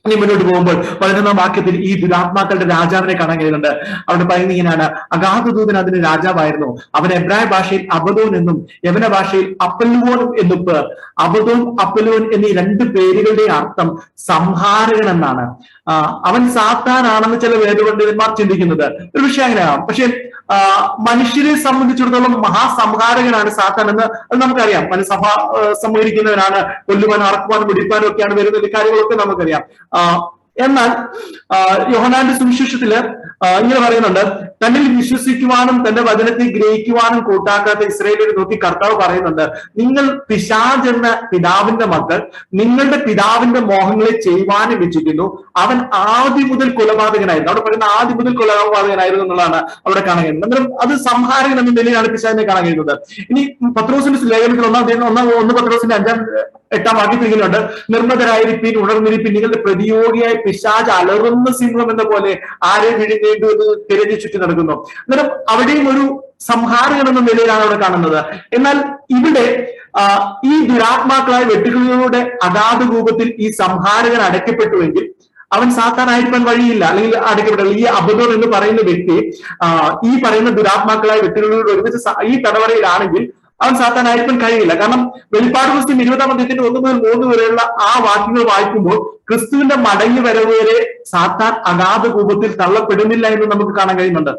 ഇനി മുന്നോട്ട് പോകുമ്പോൾ 11-ാം വാക്യത്തിൽ ഈ ദുരാത്മാക്കളുടെ രാജാവിനെ കാണാൻ കഴിയുന്നുണ്ട്. അവിടെ പറയുന്നത് ഇങ്ങനെയാണ്: അഗാധദൂതൻ അതിന് രാജാവായിരുന്നു. അവൻ എബ്രായ ഭാഷയിൽ അബദോൻ എന്നും യവന ഭാഷയിൽ അപ്പല്ലുവോൻ എന്നും അബദോൻ അപ്പല്ലുവോൻ എന്നീ രണ്ട് പേരുകളുടെ അർത്ഥം സംഹാരകൻ എന്നാണ്. അവൻ സാത്താനാണെന്ന് ചില വേദപണ്ഡിതന്മാർ ചിന്തിക്കുന്നത് ഒരു വിഷയം അങ്ങനെയാവും. പക്ഷെ മനുഷ്യരെ സംബന്ധിച്ചിടത്തോളം മഹാസംഹാരകനാണ് സാത്താൻ എന്ന് അത് നമുക്കറിയാം. മനസ്സഭ സംഹരിക്കുന്നവനാണ്, കൊല്ലുവാനും അറക്കുവാനും പിടിപ്പാനും ഒക്കെയാണ് വരുന്ന കാര്യങ്ങളൊക്കെ നമുക്കറിയാം. എന്നാൽ യോഹന്നാന്റെ സുവിശേഷത്തില് ഇങ്ങനെ പറയുന്നുണ്ട്: തന്നിൽ വിശ്വസിക്കുവാനും തന്റെ വചനത്തെ ഗ്രഹിക്കുവാനും കൂട്ടാക്കാത്ത ഇസ്രായേലിനെ നോക്കി കർത്താവ് പറയുന്നുണ്ട്, നിങ്ങൾ പിശാച് എന്ന പിതാവിന്റെ മക്കൾ, നിങ്ങളുടെ പിതാവിന്റെ മോഹങ്ങളെ ചെയ്യുവാനും വെച്ചിരിക്കുന്നു. അവൻ ആദ്യം മുതൽ കൊലപാതകനായിരുന്നു. അവിടെ പറയുന്ന ആദ്യം മുതൽ കൊലപാതകനായിരുന്നു എന്നുള്ളതാണ് അവിടെ കാണാൻ കഴിയുന്നത്. അന്നേരം അത് സംഹാരകൻ എന്ന നിലയിലാണ് പിശാചിനെ കാണാൻ കഴിയുന്നത്. ഇനി പത്രോസിന്റെ ലേഖനത്തിൽ ഒന്ന് പത്രോസിന്റെ 5-8 വാക്യത്തിൽ ഇങ്ങനെയുണ്ട്: നിർമ്മതരായിരിപ്പിൻ, ഉണർന്നിരിപ്പിൻ, നിങ്ങളുടെ പ്രതിയോഗിയായ പിശാച് അലറുന്ന സിംഹം എന്ന പോലെ ആരെ വിഴുങ്ങേണ്ടു എന്ന് തിരഞ്ഞു ചുറ്റി നടക്കുന്നു. അന്നേരം അവിടെയും ഒരു സംഹാരകൻ എന്ന നിലയിലാണ് അവിടെ കാണുന്നത്. എന്നാൽ ഇവിടെ ഈ ദുരാത്മാക്കളായ വെട്ടുകളിലൂടെ അഗാധ രൂപത്തിൽ ഈ സംഹാരകൻ അടയ്ക്കപ്പെട്ടുവെങ്കിൽ അവൻ സാത്താനായിരിക്കാൻ വഴിയില്ല, അല്ലെങ്കിൽ അടയ്ക്കപ്പെട്ടില്ല. ഈ അബദോൻ എന്ന് പറയുന്ന വ്യക്തി ഈ പറയുന്ന ദുരാത്മാക്കളായ വ്യക്തികളോട് ഒരുമിച്ച് ഈ തടവറയിലാണെങ്കിൽ അവൻ സാത്താനായിരിക്കാൻ കഴിയില്ല. കാരണം വെളിപ്പാട് പുസ്തകം 20-ാം അധ്യായത്തിന്റെ 1 മുതൽ 3 വരെയുള്ള ആ വാക്യങ്ങൾ വായിക്കുമ്പോൾ ക്രിസ്തുവിന്റെ മടങ്ങി വരവ് വരെ സാത്താൻ അഗാധ രൂപത്തിൽ തള്ളപ്പെടുന്നില്ല എന്ന് നമുക്ക് കാണാൻ കഴിയുന്നുണ്ട്.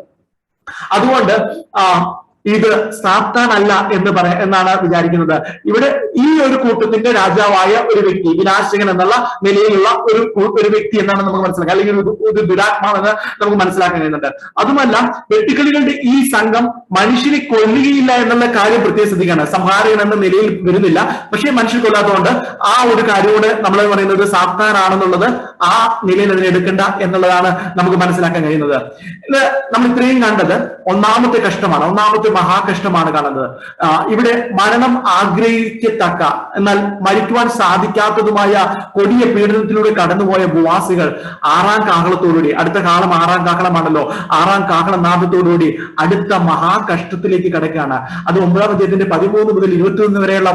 അതുകൊണ്ട് ഇത് സാത്താനല്ല എന്നാണ് വിചാരിക്കുന്നത്. ഇവിടെ ഈ ഒരു കൂട്ടത്തിന്റെ രാജാവായ ഒരു വ്യക്തി, വിനാശകൻ എന്നുള്ള നിലയിലുള്ള ഒരു വ്യക്തി എന്നാണ് നമുക്ക് മനസ്സിലാക്കുക, അല്ലെങ്കിൽ ഒരു ദുരാത്മാവെന്ന് നമുക്ക് മനസ്സിലാക്കാൻ കഴിയുന്നുണ്ട്. അതുമല്ല, വെട്ടുക്കിളികളുടെ ഈ സംഘം മനുഷ്യനെ കൊല്ലുകയില്ല എന്നുള്ള കാര്യം പ്രത്യേകം ശ്രദ്ധിക്കുകയാണ്. സംഹാരകൻ എന്ന നിലയിൽ വരുന്നില്ല, പക്ഷേ മനുഷ്യർ കൊല്ലാത്തതുകൊണ്ട് ആ ഒരു കാര്യത്തോട് നമ്മൾ പറയുന്നത് സാത്താനാണെന്നുള്ളത് ആ നിലയിൽ അതിനെ എടുക്കേണ്ട എന്നുള്ളതാണ് നമുക്ക് മനസ്സിലാക്കാൻ കഴിയുന്നത്. നമ്മൾ ഇത്രയും കണ്ടത് ഒന്നാമത്തെ കഷ്ടമാണ്, ഒന്നാമത്തെ മഹാകഷ്ടമാണ് കാണുന്നത്. ഇവിടെ മരണം ആഗ്രഹിക്കത്തക്ക എന്നാൽ മരിക്കുവാൻ സാധിക്കാത്തതുമായ കൊടിയ പീഡനത്തിലൂടെ കടന്നുപോയ ഭൂവാസികൾ 6-ാം കാഹളത്തോടുകൂടി, അടുത്ത കാലം 6-ാം കാഹളമാണല്ലോ, 6-ാം കാഹള നാദത്തോടുകൂടി അടുത്ത മഹാകഷ്ടത്തിലേക്ക് കടക്കുകയാണ്. അത് 9-ാം അധ്യായത്തിന്റെ 13 മുതൽ 21 വരെയുള്ള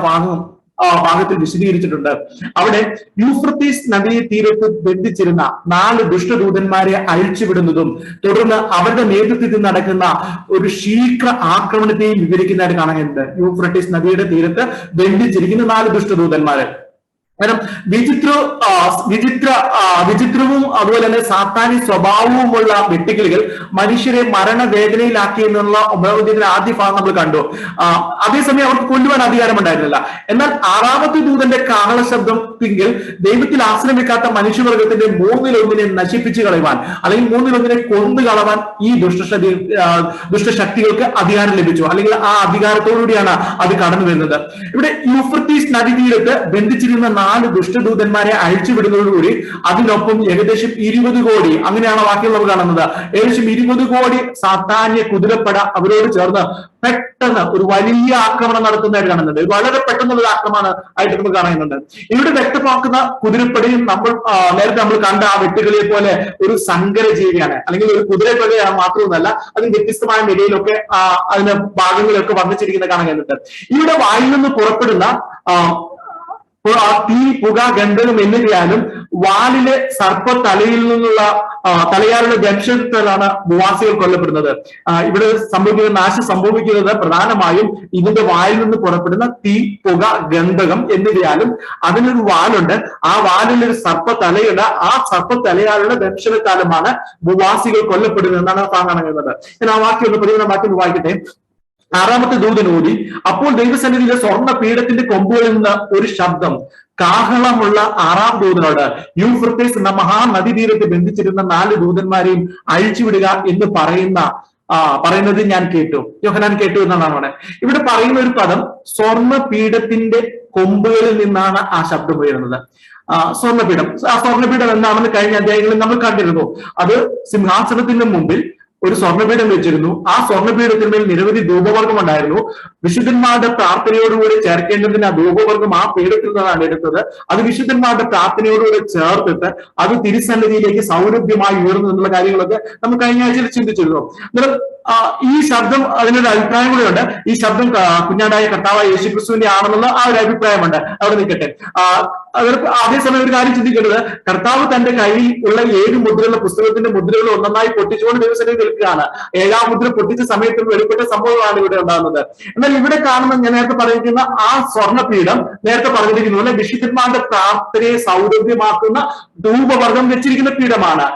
ഭാഗത്തിൽ വിശദീകരിച്ചിട്ടുണ്ട്. അവിടെ യൂഫ്രട്ടീസ് നദീ തീരത്ത് ബന്ധിച്ചിരുന്ന 4 ദുഷ്ടദൂതന്മാരെ അഴിച്ചുവിടുന്നതും തുടർന്ന് അവരുടെ നേതൃത്വത്തിൽ നടക്കുന്ന ഒരു ശീഘ്ര ആക്രമണത്തെയും വിവരിക്കുന്നതായിട്ട് കാണാനുണ്ട്. യൂഫ്രട്ടീസ് നദിയുടെ തീരത്ത് ബന്ധിച്ചിരിക്കുന്ന 4 ദുഷ്ടദൂതന്മാരെ. കാരണം വിചിത്രവും അതുപോലെ തന്നെ സാത്താനി സ്വഭാവവുമുള്ള വെട്ടുകിളികൾ മനുഷ്യരെ മരണവേദനയിലാക്കി എന്നുള്ള 9-ാം അധ്യായത്തിന്റെ ആദ്യ ഭാഗം നമ്മൾ കണ്ടു. അതേസമയം അവർക്ക് കൊല്ലുവാൻ അധികാരമുണ്ടായിരുന്നില്ല. എന്നാൽ 6-ാമത്തെ ദൂതന്റെ കാഹള ശബ്ദത്തിൽ ദൈവത്തിൽ ആശ്രയം വെക്കാത്ത മനുഷ്യവർഗത്തിന്റെ 1/3 നശിപ്പിച്ചു കളയുവാൻ, അല്ലെങ്കിൽ 1/3 കൊന്നു കളവാൻ ഈ ദുഷ്ടശക്തികൾക്ക് അധികാരം ലഭിച്ചു, അല്ലെങ്കിൽ ആ അധികാരത്തോടുകൂടിയാണ് അത് കടന്നു വരുന്നത്. ഇവിടെ യൂഫ്രട്ടീസ് നദീതീരത്ത് ബന്ധിച്ചിരുന്ന 4 ദുഷ്ടദൂതന്മാരെ അഴിച്ചുവിടുന്നതോടുകൂടി അതിനൊപ്പം ഏകദേശം 20 കോടി, അങ്ങനെയാണ് വാക്യം നമുക്ക് കാണുന്നത്, ഏകദേശം 20 കോടി സാത്താന്യ കുതിരപ്പട അവരോട് ചേർന്ന് പെട്ടെന്ന് ഒരു വലിയ ആക്രമണം നടത്തുന്നതായിട്ട് കാണുന്നുണ്ട്. വളരെ പെട്ടെന്നുള്ള ഒരു ആക്രമണം ആയിട്ട് നമുക്ക് കാണുന്നുണ്ട്. ഇവിടെ വ്യക്തമാക്കുന്ന കുതിരപ്പടയും നേരത്തെ നമ്മൾ കണ്ട ആ വെട്ടുകളിയെ പോലെ ഒരു സങ്കരജീവിയാണ്, അല്ലെങ്കിൽ ഒരു കുതിരപ്പട മാത്രമൊന്നല്ല, അതിന് വ്യത്യസ്തമായ നിലയിലൊക്കെ അതിന്റെ ഭാഗങ്ങളിലൊക്കെ വർണ്ണിച്ചിരിക്കുന്നത് കാണാൻ കഴിയുന്നുണ്ട്. ഇവിടെ വായിൽ നിന്ന് പുറപ്പെടുന്ന തീ, പുക, ഗന്ധകം എന്നിവയാലും വാലിലെ സർപ്പ തലയിൽ നിന്നുള്ള തലയാറുടെ ദംശനത്താലാണ് ഭൂവാസികൾ കൊല്ലപ്പെടുന്നത്. ഇവിടെ നാശം സംഭവിക്കുന്നത് പ്രധാനമായും ഇതിന്റെ വായിൽ നിന്ന് പുറപ്പെടുന്ന തീ, പുക, ഗന്ധകം എന്നിവയാലും അതിനൊരു വാലുണ്ട്. ആ വാലിലൊരു സർപ്പ തലയുണ്ട്. ആ സർപ്പ തലയാളുടെ ദംശനത്താലുമാണ് ഭൂവാസികൾ കൊല്ലപ്പെടുന്നത് എന്നാണ് കാണാൻ കഴിയുന്നത്. ഞാൻ ആ വാക്യം ഒന്ന് 11-ാം വാക്യം വായിക്കട്ടെ. 6-ാമത്തെ ദൂതൻ ഊതി, അപ്പോൾ ദൈവസന്നിധിയിലെ സ്വർണ്ണ പീഠത്തിന്റെ കൊമ്പുകളിൽ നിന്ന് ഒരു ശബ്ദം കാഹളമുള്ള 6-ാം ദൂതനോട്, യൂഫ്രട്ടീസ് എന്ന മഹാനദീതീരത്ത് ബന്ധിച്ചിരുന്ന 4 ദൂതന്മാരെയും അഴിച്ചുവിടുക എന്ന് പറയുന്നത് ഞാൻ കേട്ടു. യോഹന്നാൻ കേട്ടു എന്നാണ് ഇവിടെ പറയുന്ന ഒരു പദം. സ്വർണ്ണ പീഠത്തിന്റെ കൊമ്പുകളിൽ നിന്നാണ് ആ ശബ്ദം ഉയരുന്നത്. സ്വർണ്ണപീഠം. ആ സ്വർണ്ണപീഠം എന്താണെന്ന് കഴിഞ്ഞ അധ്യായങ്ങളിൽ നമ്മൾ കണ്ടിരുന്നു. അത് സിംഹാസനത്തിന്റെ മുമ്പിൽ ഒരു സ്വർണ്ണപീഠം വെച്ചിരുന്നു. ആ സ്വർണ്ണപീഠത്തിന്മേൽ നിരവധി ധൂപവർഗം ഉണ്ടായിരുന്നു. വിശുദ്ധന്മാരുടെ പ്രാർത്ഥനയോടുകൂടി ചേർക്കേണ്ടതിന് ആ ധൂപവർഗം ആ പീഠത്തിൽ നിന്നാണ് എടുത്തത്. അത് വിശുദ്ധന്മാരുടെ പ്രാർത്ഥനയോടുകൂടി ചേർത്തിട്ട് അത് തിരുസന്നിധിയിലേക്ക് സൗരഭ്യമായി ഉയർന്നു എന്നുള്ള കാര്യങ്ങളൊക്കെ നമ്മൾ കഴിഞ്ഞ ആഴ്ചയിൽ ചിന്തിച്ചിരുന്നു. ഈ ശബ്ദം അതിനൊരു അഭിപ്രായം കൂടെയുണ്ട്. ഈ ശബ്ദം കുഞ്ഞാണ്ടായ കർത്താവായ യേശുക്രിസ്തുവിന്റെ ആണെന്നുള്ള ആ ഒരു അഭിപ്രായമുണ്ട്. അവിടെ നിൽക്കട്ടെ. അതേസമയം ഒരു കാര്യം ചിന്തിക്കേണ്ടത്, കർത്താവ് തന്റെ കയ്യിൽ ഉള്ള 7 മുദ്രയുള്ള പുസ്തകത്തിന്റെ മുദ്രകൾ ഒന്നൊന്നായി പൊട്ടിച്ചുകൊണ്ട് ദൈവസന്നിധിയിൽ നിൽക്കുകയാണ്. 7ാം മുദ്ര പൊട്ടിച്ച സമയത്ത് വെളിപ്പെട്ട സംഭവമാണ് ഇവിടെ ഉണ്ടാകുന്നത്. എന്നാൽ ഇവിടെ കാണുന്ന ഞാൻ നേരത്തെ പറഞ്ഞിരിക്കുന്ന ആ സ്വർണ്ണപീഠം, നേരത്തെ പറഞ്ഞിരിക്കുന്ന പോലെ വിശുദ്ധന്മാരുടെ പ്രാർത്ഥനയെ സൗരഭ്യമാക്കുന്ന ധൂപവർഗം വെച്ചിരിക്കുന്ന പീഠമാണ്.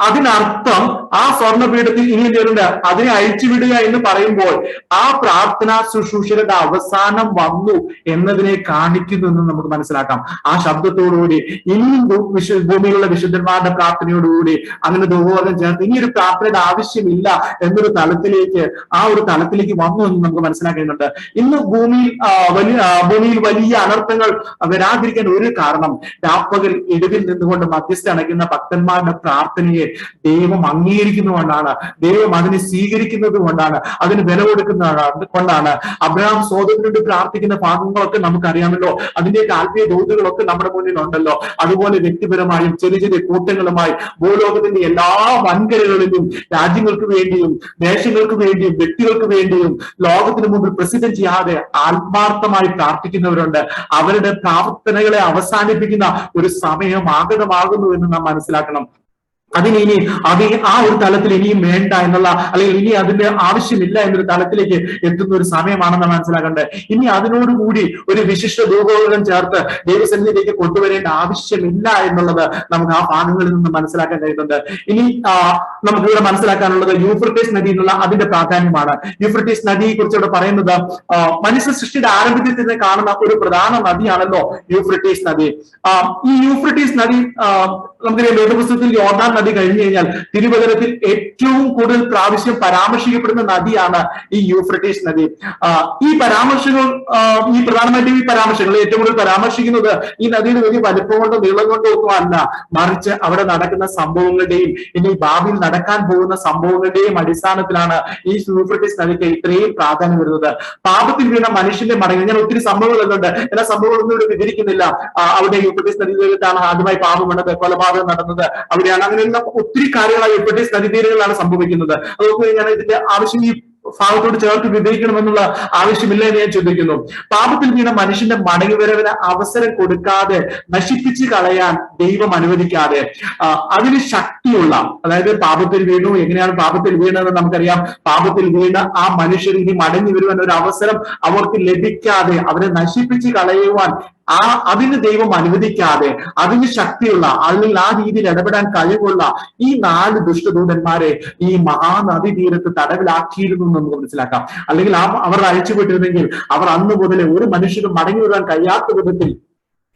അതിനർത്ഥം ആ സ്വർണ്ണപീഠത്തിൽ ഇനി എന്തുണ്ട്, അതിനെ അഴിച്ചുവിടുക എന്ന് പറയുമ്പോൾ ആ പ്രാർത്ഥനാ ശുശ്രൂഷയുടെ അവസാനം വന്നു എന്നതിനെ കാണിക്കുന്നു എന്ന് നമുക്ക് മനസ്സിലാക്കാം. ആ ശബ്ദത്തോടുകൂടി ഇനിയും ഭൂമിയിലുള്ള വിശുദ്ധന്മാരുടെ പ്രാർത്ഥനയോടുകൂടി അങ്ങനെ ധൂപവർഗം ചേർത്ത് ഇനി ഒരു പ്രാർത്ഥനയുടെ ആവശ്യമില്ല എന്നൊരു തലത്തിലേക്ക്, ആ ഒരു തലത്തിലേക്ക് വന്നു എന്ന് നമുക്ക് മനസ്സിലാക്കുന്നുണ്ട്. ഇന്ന് ഭൂമിയിൽ വലിയ അനർത്ഥങ്ങൾ വരാതിരിക്കാൻ ഒരു കാരണം രാപ്പകൽ ഇടിവിൽ നിന്നുകൊണ്ട് മധ്യസ്ഥ അണയ്ക്കുന്ന ഭക്തന്മാരുടെ പ്രാർത്ഥനയെ ദൈവം അംഗീകരിക്കുന്നതുകൊണ്ടാണ്, ദൈവം അതിനെ സ്വീകരിക്കുന്നത് കൊണ്ടാണ്, അതിന് വില കൊടുക്കുന്നത് കൊണ്ടാണ്. അബ്രഹാം സോദരനോട് പ്രാർത്ഥിക്കുന്ന ഭാഗങ്ങളൊക്കെ നമുക്കറിയാമല്ലോ. അതിന്റെയൊക്കെ ആത്മീയ ദൂതുകളൊക്കെ നമ്മുടെ മുന്നിൽ ഉണ്ടല്ലോ. അതുപോലെ വ്യക്തിപരമായും ചെറിയ ചെറിയ കൂട്ടങ്ങളുമായി ഭൂലോകത്തിന്റെ എല്ലാ വൻകരകളിലും രാജ്യങ്ങൾക്ക് വേണ്ടിയും ദേശങ്ങൾക്ക് വേണ്ടിയും വ്യക്തികൾക്ക് വേണ്ടിയും ലോകത്തിന് മുമ്പിൽ പ്രസിദ്ധം ചെയ്യാതെ ആത്മാർത്ഥമായി പ്രാർത്ഥിക്കുന്നവരുണ്ട്. അവരുടെ പ്രാർത്ഥനകളെ അവസാനിപ്പിക്കുന്ന ഒരു സമയം ആഗതമാകുന്നു എന്ന് നാം മനസ്സിലാക്കണം. അതിനി ആ ഒരു തലത്തിൽ ഇനിയും വേണ്ട എന്നുള്ള, അല്ലെങ്കിൽ ഇനി അതിന്റെ ആവശ്യമില്ല എന്നൊരു തലത്തിലേക്ക് എത്തുന്ന ഒരു സമയമാണെന്ന് മനസ്സിലാക്കേണ്ടത്. ഇനി അതിനോടുകൂടി ഒരു വിശിഷ്ട ധൂപവർഗം ചേർത്ത് ദൈവസന്നിധിയിലേക്ക് കൊണ്ടുവരേണ്ട ആവശ്യമില്ല എന്നുള്ളത് നമുക്ക് ആ ഭാഗങ്ങളിൽ നിന്ന് മനസ്സിലാക്കാൻ കഴിയുന്നുണ്ട്. ഇനി നമുക്കിവിടെ മനസ്സിലാക്കാനുള്ളത് യൂഫ്രട്ടീസ് നദി എന്നുള്ള അതിന്റെ പ്രാധാന്യമാണ്. യൂഫ്രട്ടീസ് നദിയെ കുറിച്ച് ഇവിടെ പറയുന്നത് മനുഷ്യ സൃഷ്ടിയുടെ ആരംഭത്തിൽ തന്നെ കാണുന്ന ഒരു പ്രധാന നദിയാണല്ലോ യൂഫ്രട്ടീസ് നദി. ഈ യൂഫ്രട്ടീസ് നദി നമുക്കറിയാം, വേദപുസ്തകത്തിൽ യോർദാൻ നദി കഴിഞ്ഞു കഴിഞ്ഞാൽ തിരുവചനത്തിൽ ഏറ്റവും കൂടുതൽ പ്രാവശ്യം പരാമർശിക്കപ്പെടുന്ന നദിയാണ് ഈ യൂഫ്രട്ടീസ് നദി. ഈ പരാമർശങ്ങൾ, ഈ പ്രധാനമായിട്ടും ഈ പരാമർശങ്ങൾ ഏറ്റവും കൂടുതൽ പരാമർശിക്കുന്നത് ഈ നദിയുടെ വലിയ വലിപ്പം കൊണ്ടോ നീളം കൊണ്ടോ ഒന്നും അല്ല, മറിച്ച് അവിടെ നടക്കുന്ന സംഭവങ്ങളുടെയും ഇനി ഭാവിയിൽ നടക്കാൻ പോകുന്ന സംഭവങ്ങളുടെയും അടിസ്ഥാനത്തിലാണ് ഈ യൂഫ്രട്ടീസ് നദിക്ക് ഇത്രയും പ്രാധാന്യം വരുന്നത്. പാപത്തിൽ വീണ മനുഷ്യന്റെ മടങ്ങി, ഞാൻ ഒത്തിരി സംഭവങ്ങളുണ്ട്, എല്ലാ സംഭവങ്ങളൊന്നും ഇവിടെ വിവരിക്കുന്നില്ല. അവിടെ യൂഫ്രട്ടീസ് നദിയിലാണ് ആദ്യമായി പാപം വീണത്, കൊലപാതകം നടന്നത് അവിടെയാണ്. അങ്ങനെയുള്ള ഒത്തിരി കാര്യങ്ങളാണ് യൂഫ്രട്ടീസ് നദീതീരങ്ങളിലാണ് സംഭവിക്കുന്നത്. അതുകൊണ്ട് ഞാൻ ഇതിന്റെ ആവശ്യം ഈ ഭാഗത്തോട് ചേർത്ത് വിവരിക്കണമെന്നുള്ള ആവശ്യമില്ല എന്ന് ഞാൻ ചിന്തിക്കുന്നു. പാപത്തിൽ വീണ മനുഷ്യന്റെ മടങ്ങിവരവിന് അവസരം കൊടുക്കാതെ, നശിപ്പിച്ച് കളയാൻ ദൈവം അനുവദിക്കാതെ, അതിന് ശക്തിയുള്ള, അതായത് പാപത്തിൽ വീണു, എങ്ങനെയാണ് പാപത്തിൽ വീണതെന്ന് നമുക്കറിയാം. പാപത്തിൽ വീണ ആ മനുഷ്യർ ഇനി മടങ്ങി വരുവാൻ ഒരു അവസരം അവർക്ക് ലഭിക്കാതെ, അവരെ നശിപ്പിച്ച് കളയുവാൻ അതിന് ദൈവം അനുവദിക്കാതെ, അതിന് ശക്തിയുള്ള, അല്ലെങ്കിൽ ആ രീതിയിൽ ഇടപെടാൻ കഴിവുള്ള ഈ 4 ദുഷ്ടദൂതന്മാരെ ഈ മഹാനദി തീരത്ത് തടവിലാക്കിയിരുന്നു എന്ന് നമുക്ക് മനസ്സിലാക്കാം. അല്ലെങ്കിൽ അവർ അയച്ചുവിട്ടിരുന്നെങ്കിൽ അവർ അന്ന് മുതലേ ഒരു മനുഷ്യനും മടങ്ങി വരാൻ കഴിയാത്ത വിധത്തിൽ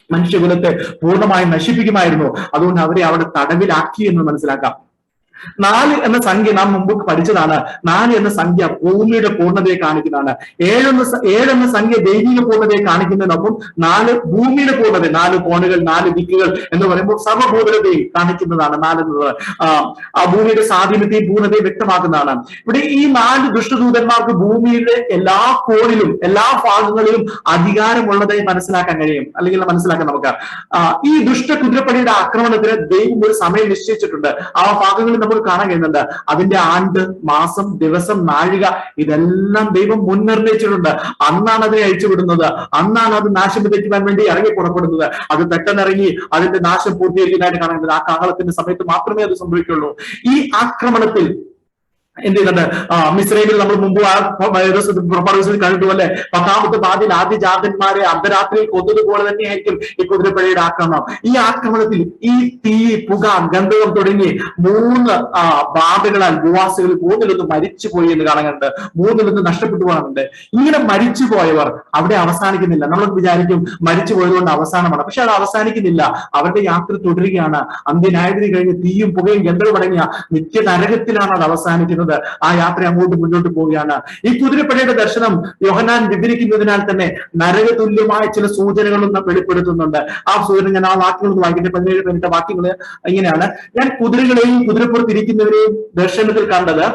മനുഷ്യകുലത്തെ പൂർണ്ണമായും നശിപ്പിക്കുമായിരുന്നു. അതുകൊണ്ട് അവരെ അവിടെ തടവിലാക്കി എന്ന് മനസ്സിലാക്കാം. 4 എന്ന സംഖ്യ നാം മുമ്പ് പഠിച്ചതാണ്. 4 എന്ന സംഖ്യ ഭൂമിയുടെ പൂർണ്ണതയെ കാണിക്കുന്നതാണ്. 7 എന്ന സംഖ്യ ദൈവിക പൂർണ്ണതയെ കാണിക്കുന്നതിനൊപ്പം 4 ഭൂമിയുടെ പൂർണ്ണത, 4 കോണുകൾ, 4 ദിക്കുകൾ എന്ന് പറയുമ്പോൾ സർവ്വഭൂതലതയും കാണിക്കുന്നതാണ് 4 എന്നത്. ആ ഭൂമിയുടെ സ്വാധീനത്തെയും പൂർണ്ണതയും വ്യക്തമാക്കുന്നതാണ്. ഇവിടെ ഈ 4 ദുഷ്ടദൂതന്മാർക്ക് ഭൂമിയുടെ എല്ലാ കോണിലും എല്ലാ ഭാഗങ്ങളിലും അധികാരമുള്ളതായി മനസ്സിലാക്കാൻ കഴിയും, അല്ലെങ്കിൽ മനസ്സിലാക്കാൻ നമുക്ക്. ഈ ദുഷ്ട കുതിരപ്പടിയുടെ ആക്രമണത്തിന് ദൈവം ഒരു സമയം നിശ്ചയിച്ചിട്ടുണ്ട്. ആ ഭാഗങ്ങളിൽ നമ്മൾ കാണാൻ കഴിയുന്നുണ്ട്. അതിന്റെ ആണ്ട്, മാസം, ദിവസം, നാഴിക ഇതെല്ലാം ദൈവം മുൻനിർണയിച്ചിട്ടുണ്ട്. അന്നാണ് അതിനെ അഴിച്ചുവിടുന്നത്, അന്നാണ് അത് നാശം വിതയ്ക്കുവാൻ വേണ്ടി ഇറങ്ങി പുറപ്പെടുന്നത്. അത് പെട്ടെന്നിറങ്ങി അതിന്റെ നാശം പൂർത്തീകരിക്കുന്നതായിട്ട് കാണുന്നത് ആ കാലത്തിന്റെ സമയത്ത് മാത്രമേ അത് സംഭവിക്കുള്ളൂ. ഈ ആക്രമണത്തിൽ എന്ത് ചെയ്യുന്നുണ്ട്? മിസ്രൈമിൽ നമ്മൾ മുമ്പ് കണ്ടതുപോലെ 10ാമത്തെ പാതിയിൽ ആദ്യജാതന്മാരെ അർദ്ധരാത്രിയിൽ കൊന്നതുപോലെ തന്നെയായിരിക്കും ഈ കുതിരപ്പടയുടെ ആക്രമണം. ഈ ആക്രമണത്തിൽ ഈ തീ, പുക, ഗന്ധകം തുടങ്ങി 3 ബാധകളാൽ ഭൂവാസികൾ 3-1 മരിച്ചുപോയി എന്ന് കാണുന്നുണ്ട്. 3-1 നഷ്ടപ്പെട്ടു പോകുന്നുണ്ട്. ഇങ്ങനെ മരിച്ചുപോയവർ അവിടെ അവസാനിക്കുന്നില്ല. നമ്മൾ വിചാരിക്കും മരിച്ചു പോയതുകൊണ്ട് അവസാനമാണ്, പക്ഷെ അത് അവസാനിക്കുന്നില്ല. അവരുടെ യാത്ര തുടരുകയാണ്. അന്ത്യന്യായത്തിന് കഴിഞ്ഞ് തീയും പുകയും ഗന്ധവും അടങ്ങിയ നിത്യ നരകത്തിലാണ് അത് അവസാനിക്കുന്നത്. ആ യാത്ര അങ്ങോട്ട് മുന്നോട്ട് പോവുകയാണ്. ഈ കുതിരപ്പടയുടെ ദർശനം യോഹന്നാൻ വിവരിക്കുന്നതിനാൽ തന്നെ നരകതുല്യമായ ചില സൂചനകളും വെളിപ്പെടുത്തുന്നുണ്ട്. ആ സൂചന ഞാൻ ആ വാക്യങ്ങൾ വായിക്കട്ടെ. 17 വാക്യങ്ങൾ ഇങ്ങനെയാണ്: ഞാൻ കുതിരകളെയും കുതിരപ്പുറത്തിരിക്കുന്നവരെയും ദർശനത്തിൽ കണ്ടത്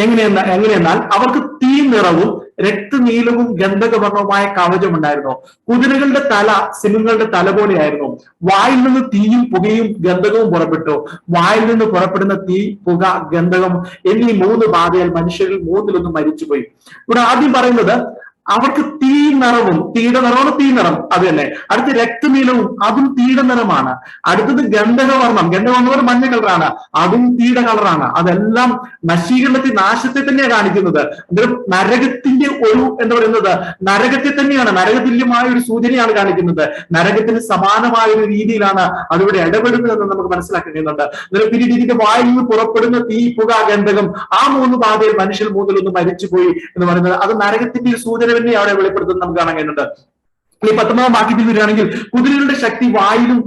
എങ്ങനെയെന്നാൽ അവർക്ക് തീ നിറവും രക്തനീലവും ഗന്ധകവർണവുമായ കവചം ഉണ്ടായിരുന്നു. കുതിരകളുടെ തല സിംഹങ്ങളുടെ തല പോലെയായിരുന്നു. വായിൽ നിന്ന് തീയും പുകയും ഗന്ധകവും പുറപ്പെട്ടു. വായിൽ നിന്ന് പുറപ്പെടുന്ന തീ, പുക, ഗന്ധകം എന്നീ 3 ബാധയാൽ മനുഷ്യരിൽ 3-1 മരിച്ചുപോയി. ഇവിടെ ആദ്യം പറയുന്നത് അവർക്ക് തീ നിറവും, തീയുടെ നിറമാണ് തീ നിറം, അത് തന്നെ. അടുത്ത് രക്തനീലവും, അതും തീയുടെ നിറമാണ്. അടുത്തത് ഗന്ധകവർണ്ണം, ഗന്ധകവർണ്ണം മഞ്ഞ കളറാണ്, അതും തീയുടെ കളറാണ്. അതെല്ലാം നശീകരണത്തെ, നാശത്തെ തന്നെയാണ് കാണിക്കുന്നത്. അന്നേരം നരകത്തിന്റെ ഒരു എന്താ പറയുന്നത്, നരകത്തെ തന്നെയാണ്, നരകതുല്യമായ ഒരു സൂചനയാണ് കാണിക്കുന്നത്. നരകത്തിന് സമാനമായ ഒരു രീതിയിലാണ് അതിവിടെ ഇടപെടുന്നതെന്ന് നമുക്ക് മനസ്സിലാക്കേണ്ടതുണ്ട്. അന്നേരം പിന്നീട് ഇതിന്റെ വായിൽ നിന്ന് പുറപ്പെടുന്ന തീ, പുക, ഗന്ധകം, ആ 3 ബാധയിൽ മനുഷ്യർ 3-1 മരിച്ചുപോയി എന്ന് പറയുന്നത് അത് നരകത്തിന്റെ ഒരു സൂചന തന്നെ അവിടെ വെളിപ്പെടുത്തുന്നത് നമുക്ക് കാണാൻ കഴിയുന്നുണ്ട്. ഈ 19-ാം വാക്യത്തിൽ വരികയാണെങ്കിൽ കുതിരകളുടെ ശക്തി വായിലും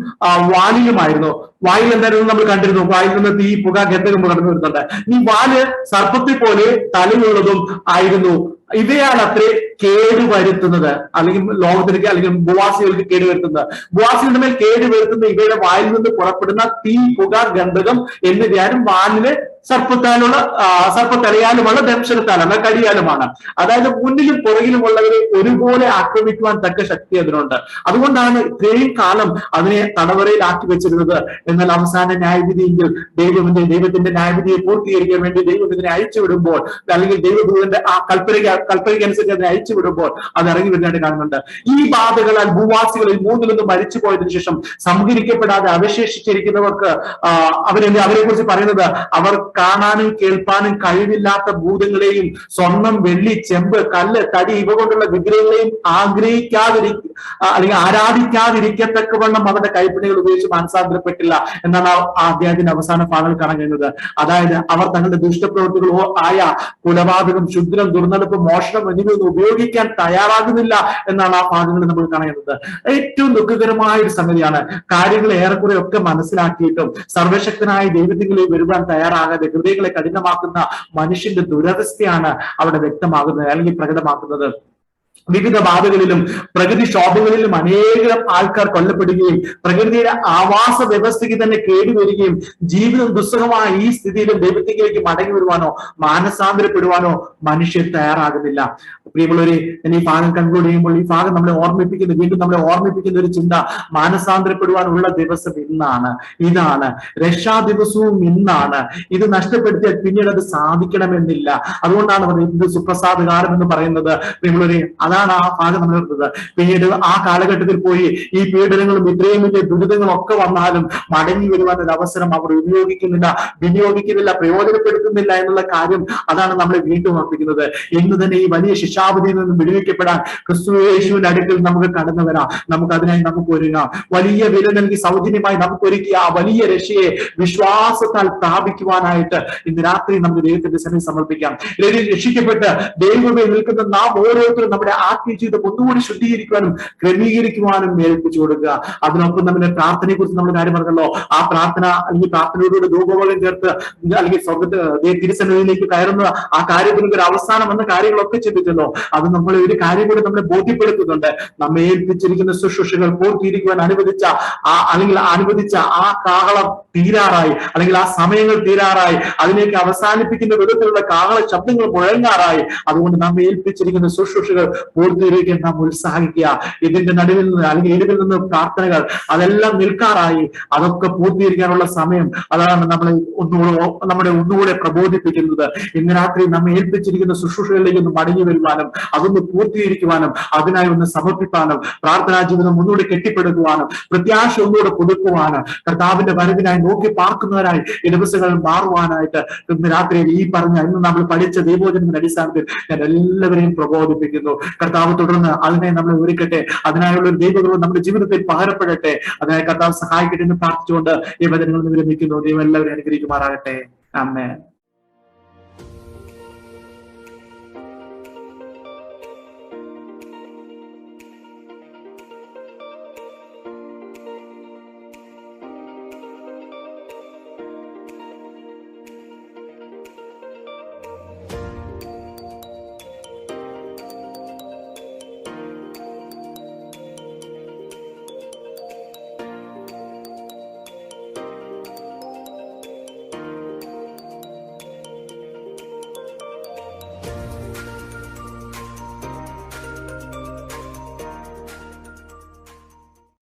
വാലിലുമായിരുന്നു. വായിൽ എന്തായിരുന്നു നമ്മൾ കണ്ടിരുന്നു, വായിൽ നിന്ന് തീ, പുക, ഗന്ധകം കടന്നു വരുന്നുണ്ട്. ഈ വാല് സർപ്പത്തെ പോലെ തലയുള്ളതും ആയിരുന്നു. ഇവയാണ് അത്രേ കേടുവരുത്തുന്നത്, അല്ലെങ്കിൽ ലോകത്തിലേക്ക്, അല്ലെങ്കിൽ ഭൂവാസികൾക്ക് കേടുവരുത്തുന്നത്. ഭൂവാസികളുടെ മേൽ കേടുവരുത്തുന്ന ഇവയുടെ വായിൽ നിന്ന് പുറപ്പെടുന്ന തീ, പുക, ഗന്ധകം എന്നിവയാലും വാലില് സർപ്പത്തലയാലുമുള്ള ദംശനത്താലാണ്, കടിയാലുമാണ്. അതായത് മുന്നിലും പുറകിലുമുള്ളവരെ ഒരുപോലെ ആക്രമിക്കുവാൻ തക്ക ശക്തി അതിനുണ്ട്. അതുകൊണ്ടാണ് ഇത്രയും കാലം അതിനെ തടവറയിലാക്കി വെച്ചിരുന്നത്. എന്നാൽ അവസാന ന്യായവിധിയെങ്കിൽ ദൈവത്തിന്റെ ന്യായവിധിയെ പൂർത്തീകരിക്കാൻ വേണ്ടി ദൈവം ഇതിനെ അയച്ചുവിടുമ്പോൾ, അല്ലെങ്കിൽ ദൈവദൂതന്റെ ആ കൽപ്പനയ്ക്കനുസരിച്ച് അതിനെ അയച്ചുവിടുമ്പോൾ അത് ഇറങ്ങി വരുന്നതായിട്ട് കാണുന്നുണ്ട്. ഈ ബാധകളാൽ ഭൂവാസികളിൽ 3-1 മരിച്ചു പോയതിനു ശേഷം സംഹരിക്കപ്പെടാതെ അവശേഷിച്ചിരിക്കുന്നവർക്ക് അവരെ കുറിച്ച് പറയുന്നത്, അവർ കാണാനും കേൾപ്പാനും കഴിവില്ലാത്ത ഭൂതങ്ങളെയും സ്വർണം, വെള്ളി, ചെമ്പ്, കല്ല്, തടി ഇവ കൊണ്ടുള്ള വിഗ്രഹങ്ങളെയും അല്ലെങ്കിൽ ആരാധിക്കാതിരിക്കത്തക്കവണ്ണം അവരുടെ കൈപ്പിണികൾ ഉപയോഗിച്ച് മാനസാന്തരപ്പെട്ടില്ല എന്നാണ് ആ അധ്യായത്തിന്റെ അവസാന ഭാഗങ്ങൾ കാണാൻ കഴിയുന്നത്. അതായത് അവർ തങ്ങളുടെ ദുഷ്ടപ്രവൃത്തികളോ ആയ കൊലപാതകം, ക്ഷുദ്രം, ദുർനടപ്പ്, മോഷണം എന്നിവയൊന്നും ഉപയോഗിക്കാൻ തയ്യാറാകുന്നില്ല എന്നാണ് ആ ഭാഗങ്ങളിൽ നമ്മൾ കാണുന്നത്. ഏറ്റവും ദുഃഖകരമായ ഒരു സംഗതിയാണ്. കാര്യങ്ങൾ ഏറെക്കുറെ ഒക്കെ മനസ്സിലാക്കിയിട്ടും സർവശക്തനായ ദൈവത്തിലേക്ക് വരുവാൻ തയ്യാറാകാതെ ഹൃദയങ്ങളെ കഠിനമാക്കുന്ന മനുഷ്യന്റെ ദുരവസ്ഥയാണ് അവിടെ വ്യക്തമാകുന്നത്, അല്ലെങ്കിൽ പ്രകടമാക്കുന്നത്. വിവിധ ബാധകളിലും പ്രകൃതിക്ഷോഭങ്ങളിലും അനേകം ആൾക്കാർ കൊല്ലപ്പെടുകയും പ്രകൃതിയുടെ ആവാസ വ്യവസ്ഥയ്ക്ക് തന്നെ കേടുവരികയും ജീവിതം ദുസ്സഹമായ ഈ സ്ഥിതിയിലും ദൈവത്തിലേക്ക് മടങ്ങി വരുവാനോ മാനസാന്തരപ്പെടുവാനോ മനുഷ്യർ തയ്യാറാകുന്നില്ല. പ്രിയമുള്ളവരെ, ഞാൻ ഈ ഭാഗം കൺക്ലൂഡ് ചെയ്യുമ്പോൾ ഈ ഭാഗം വീണ്ടും നമ്മളെ ഓർമ്മിപ്പിക്കുന്ന ഒരു ചിന്ത, മാനസാന്തരപ്പെടുവാനുള്ള ദിവസം ഇന്നാണ്, ഇതാണ് രക്ഷാ ദിവസവും ഇന്നാണ്. ഇത് നഷ്ടപ്പെടുത്തിയാൽ പിന്നീട് അത് സാധിക്കണമെന്നില്ല. അതുകൊണ്ടാണ് ഇത് സുപ്രസാദകാലം എന്ന് പറയുന്നത്. പ്രിയമുള്ളവരെ, അതാണ് ആ ഭാഗം നമ്മൾ എടുത്തത്. പിന്നീട് ആ കാലഘട്ടത്തിൽ പോയി ഈ പീഡനങ്ങളും ഇത്രയും വലിയ ദുരിതങ്ങളും ഒക്കെ വന്നാലും മടങ്ങി വരുവാൻ ഒരു അവസരം അവർ വിനിയോഗിക്കുന്നില്ല, പ്രയോജനപ്പെടുത്തുന്നില്ല എന്നുള്ള കാര്യം അതാണ് നമ്മളെ വീണ്ടും ഓർപ്പിക്കുന്നത്. എന്ന് തന്നെ ഈ വലിയ ശിക്ഷാവിധിയിൽ നിന്നും വിടുവിക്കപ്പെടാൻ ക്രിസ്തുയേശുവിന്റെ അടുക്കൽ നമുക്ക് കടന്നു വരാം. നമുക്ക് അതിനായി നമുക്ക് ഒരുങ്ങാം. വലിയ വില നൽകി സൗജന്യമായി നമുക്ക് ഒരുക്കിയ ആ വലിയ രക്ഷയെ വിശ്വാസത്താൽ സ്ഥാപിക്കുവാനായിട്ട് ഇന്ന് രാത്രി നമുക്ക് ദൈവത്തിന്റെ സന്നിധി സമർപ്പിക്കാം. രക്ഷിക്കപ്പെട്ട് ദൈവമേ നിൽക്കുന്ന നാം ഓരോരുത്തരും നമ്മുടെ ആത്മീയ ജീവിതം ഒന്നുകൂടി ശുദ്ധീകരിക്കുവാനും ക്രമീകരിക്കുവാനും ഏൽപ്പിച്ചു കൊടുക്കുക. അതിനൊപ്പം നമ്മുടെ പ്രാർത്ഥനയെ കുറിച്ച് നമ്മൾ കാര്യം പറഞ്ഞല്ലോ. ആ പ്രാർത്ഥന, അല്ലെങ്കിൽ പ്രാർത്ഥനയോടുകൂടി ധൂപബോധം ചേർത്ത്, അല്ലെങ്കിൽ തിരുസന്നിധിയിലേക്ക് കയറുന്ന ആ കാര്യത്തിന് ഒരു അവസാനം എന്ന കാര്യങ്ങളൊക്കെ ചിന്തിച്ചല്ലോ. അത് നമ്മളെ ഒരു കാര്യം കൂടി നമ്മളെ ബോധ്യപ്പെടുത്തുന്നുണ്ട്. നമ്മെ ഏൽപ്പിച്ചിരിക്കുന്ന ശുശ്രൂഷകൾ പൂർത്തീകരിക്കുവാൻ അനുവദിച്ച ആ കാഹളം തീരാറായി, അല്ലെങ്കിൽ ആ സമയങ്ങൾ തീരാറായി, അതിലേക്ക് അവസാനിപ്പിക്കുന്ന വിധത്തിലുള്ള കാഹള ശബ്ദങ്ങൾ മുഴങ്ങാറായി. അതുകൊണ്ട് നമ്മെ ഏൽപ്പിച്ചിരിക്കുന്ന ശുശ്രൂഷകൾ പൂർത്തീകരിക്കാൻ നാം ഉത്സാഹിക്കുക. ഇതിന്റെ നടുവിൽ നിന്ന്, അല്ലെങ്കിൽ ഇടിവിൽ നിന്ന് പ്രാർത്ഥനകൾ അതെല്ലാം നിൽക്കാറായി. അതൊക്കെ പൂർത്തീകരിക്കാനുള്ള സമയം അതാണ് ഒന്നുകൂടെ പ്രബോധിപ്പിക്കുന്നത്. ഇന്ന് രാത്രി നമ്മെ ഏൽപ്പിച്ചിരിക്കുന്ന ശുശ്രൂഷകളിലേക്ക് ഒന്ന് മടങ്ങി വരുവാനും അതൊന്ന് പൂർത്തീകരിക്കുവാനും അതിനായി ഒന്ന് സമർപ്പിക്കാനും പ്രാർത്ഥനാ ജീവിതം ഒന്നുകൂടെ കെട്ടിപ്പടുക്കുവാനും പ്രത്യാശ ഒന്നുകൂടെ പുതുക്കുവാനും കർത്താവിന്റെ വരവിനായി നോക്കി പാർക്കുന്നവരായി ഈ ദിവസങ്ങൾ മാറുവാനായിട്ട് ഇന്ന് രാത്രിയിൽ ഈ പറഞ്ഞ ഇന്ന് നമ്മൾ പഠിച്ച ദൈവോചനത്തിന്റെ അടിസ്ഥാനത്തിൽ ഞാൻ എല്ലാവരെയും പ്രബോധിപ്പിക്കുന്നു. കർത്താവ് തുടർന്ന് അതിനെ നമ്മളെ ഒരുക്കട്ടെ. അതിനായുള്ള ഒരു ദൈവകൃപ നമ്മുടെ ജീവിതത്തിൽ പകരപ്പെടട്ടെ. അതിനായി കർത്താവ് സഹായിക്കട്ടെ എന്ന് പ്രാർത്ഥിച്ചുകൊണ്ട് ഈ വചനങ്ങൾ വിരമിക്കുന്നു. ദൈവം എല്ലാവരെയും അനുഗ്രഹിക്കുമാറാകട്ടെ. ആമേൻ.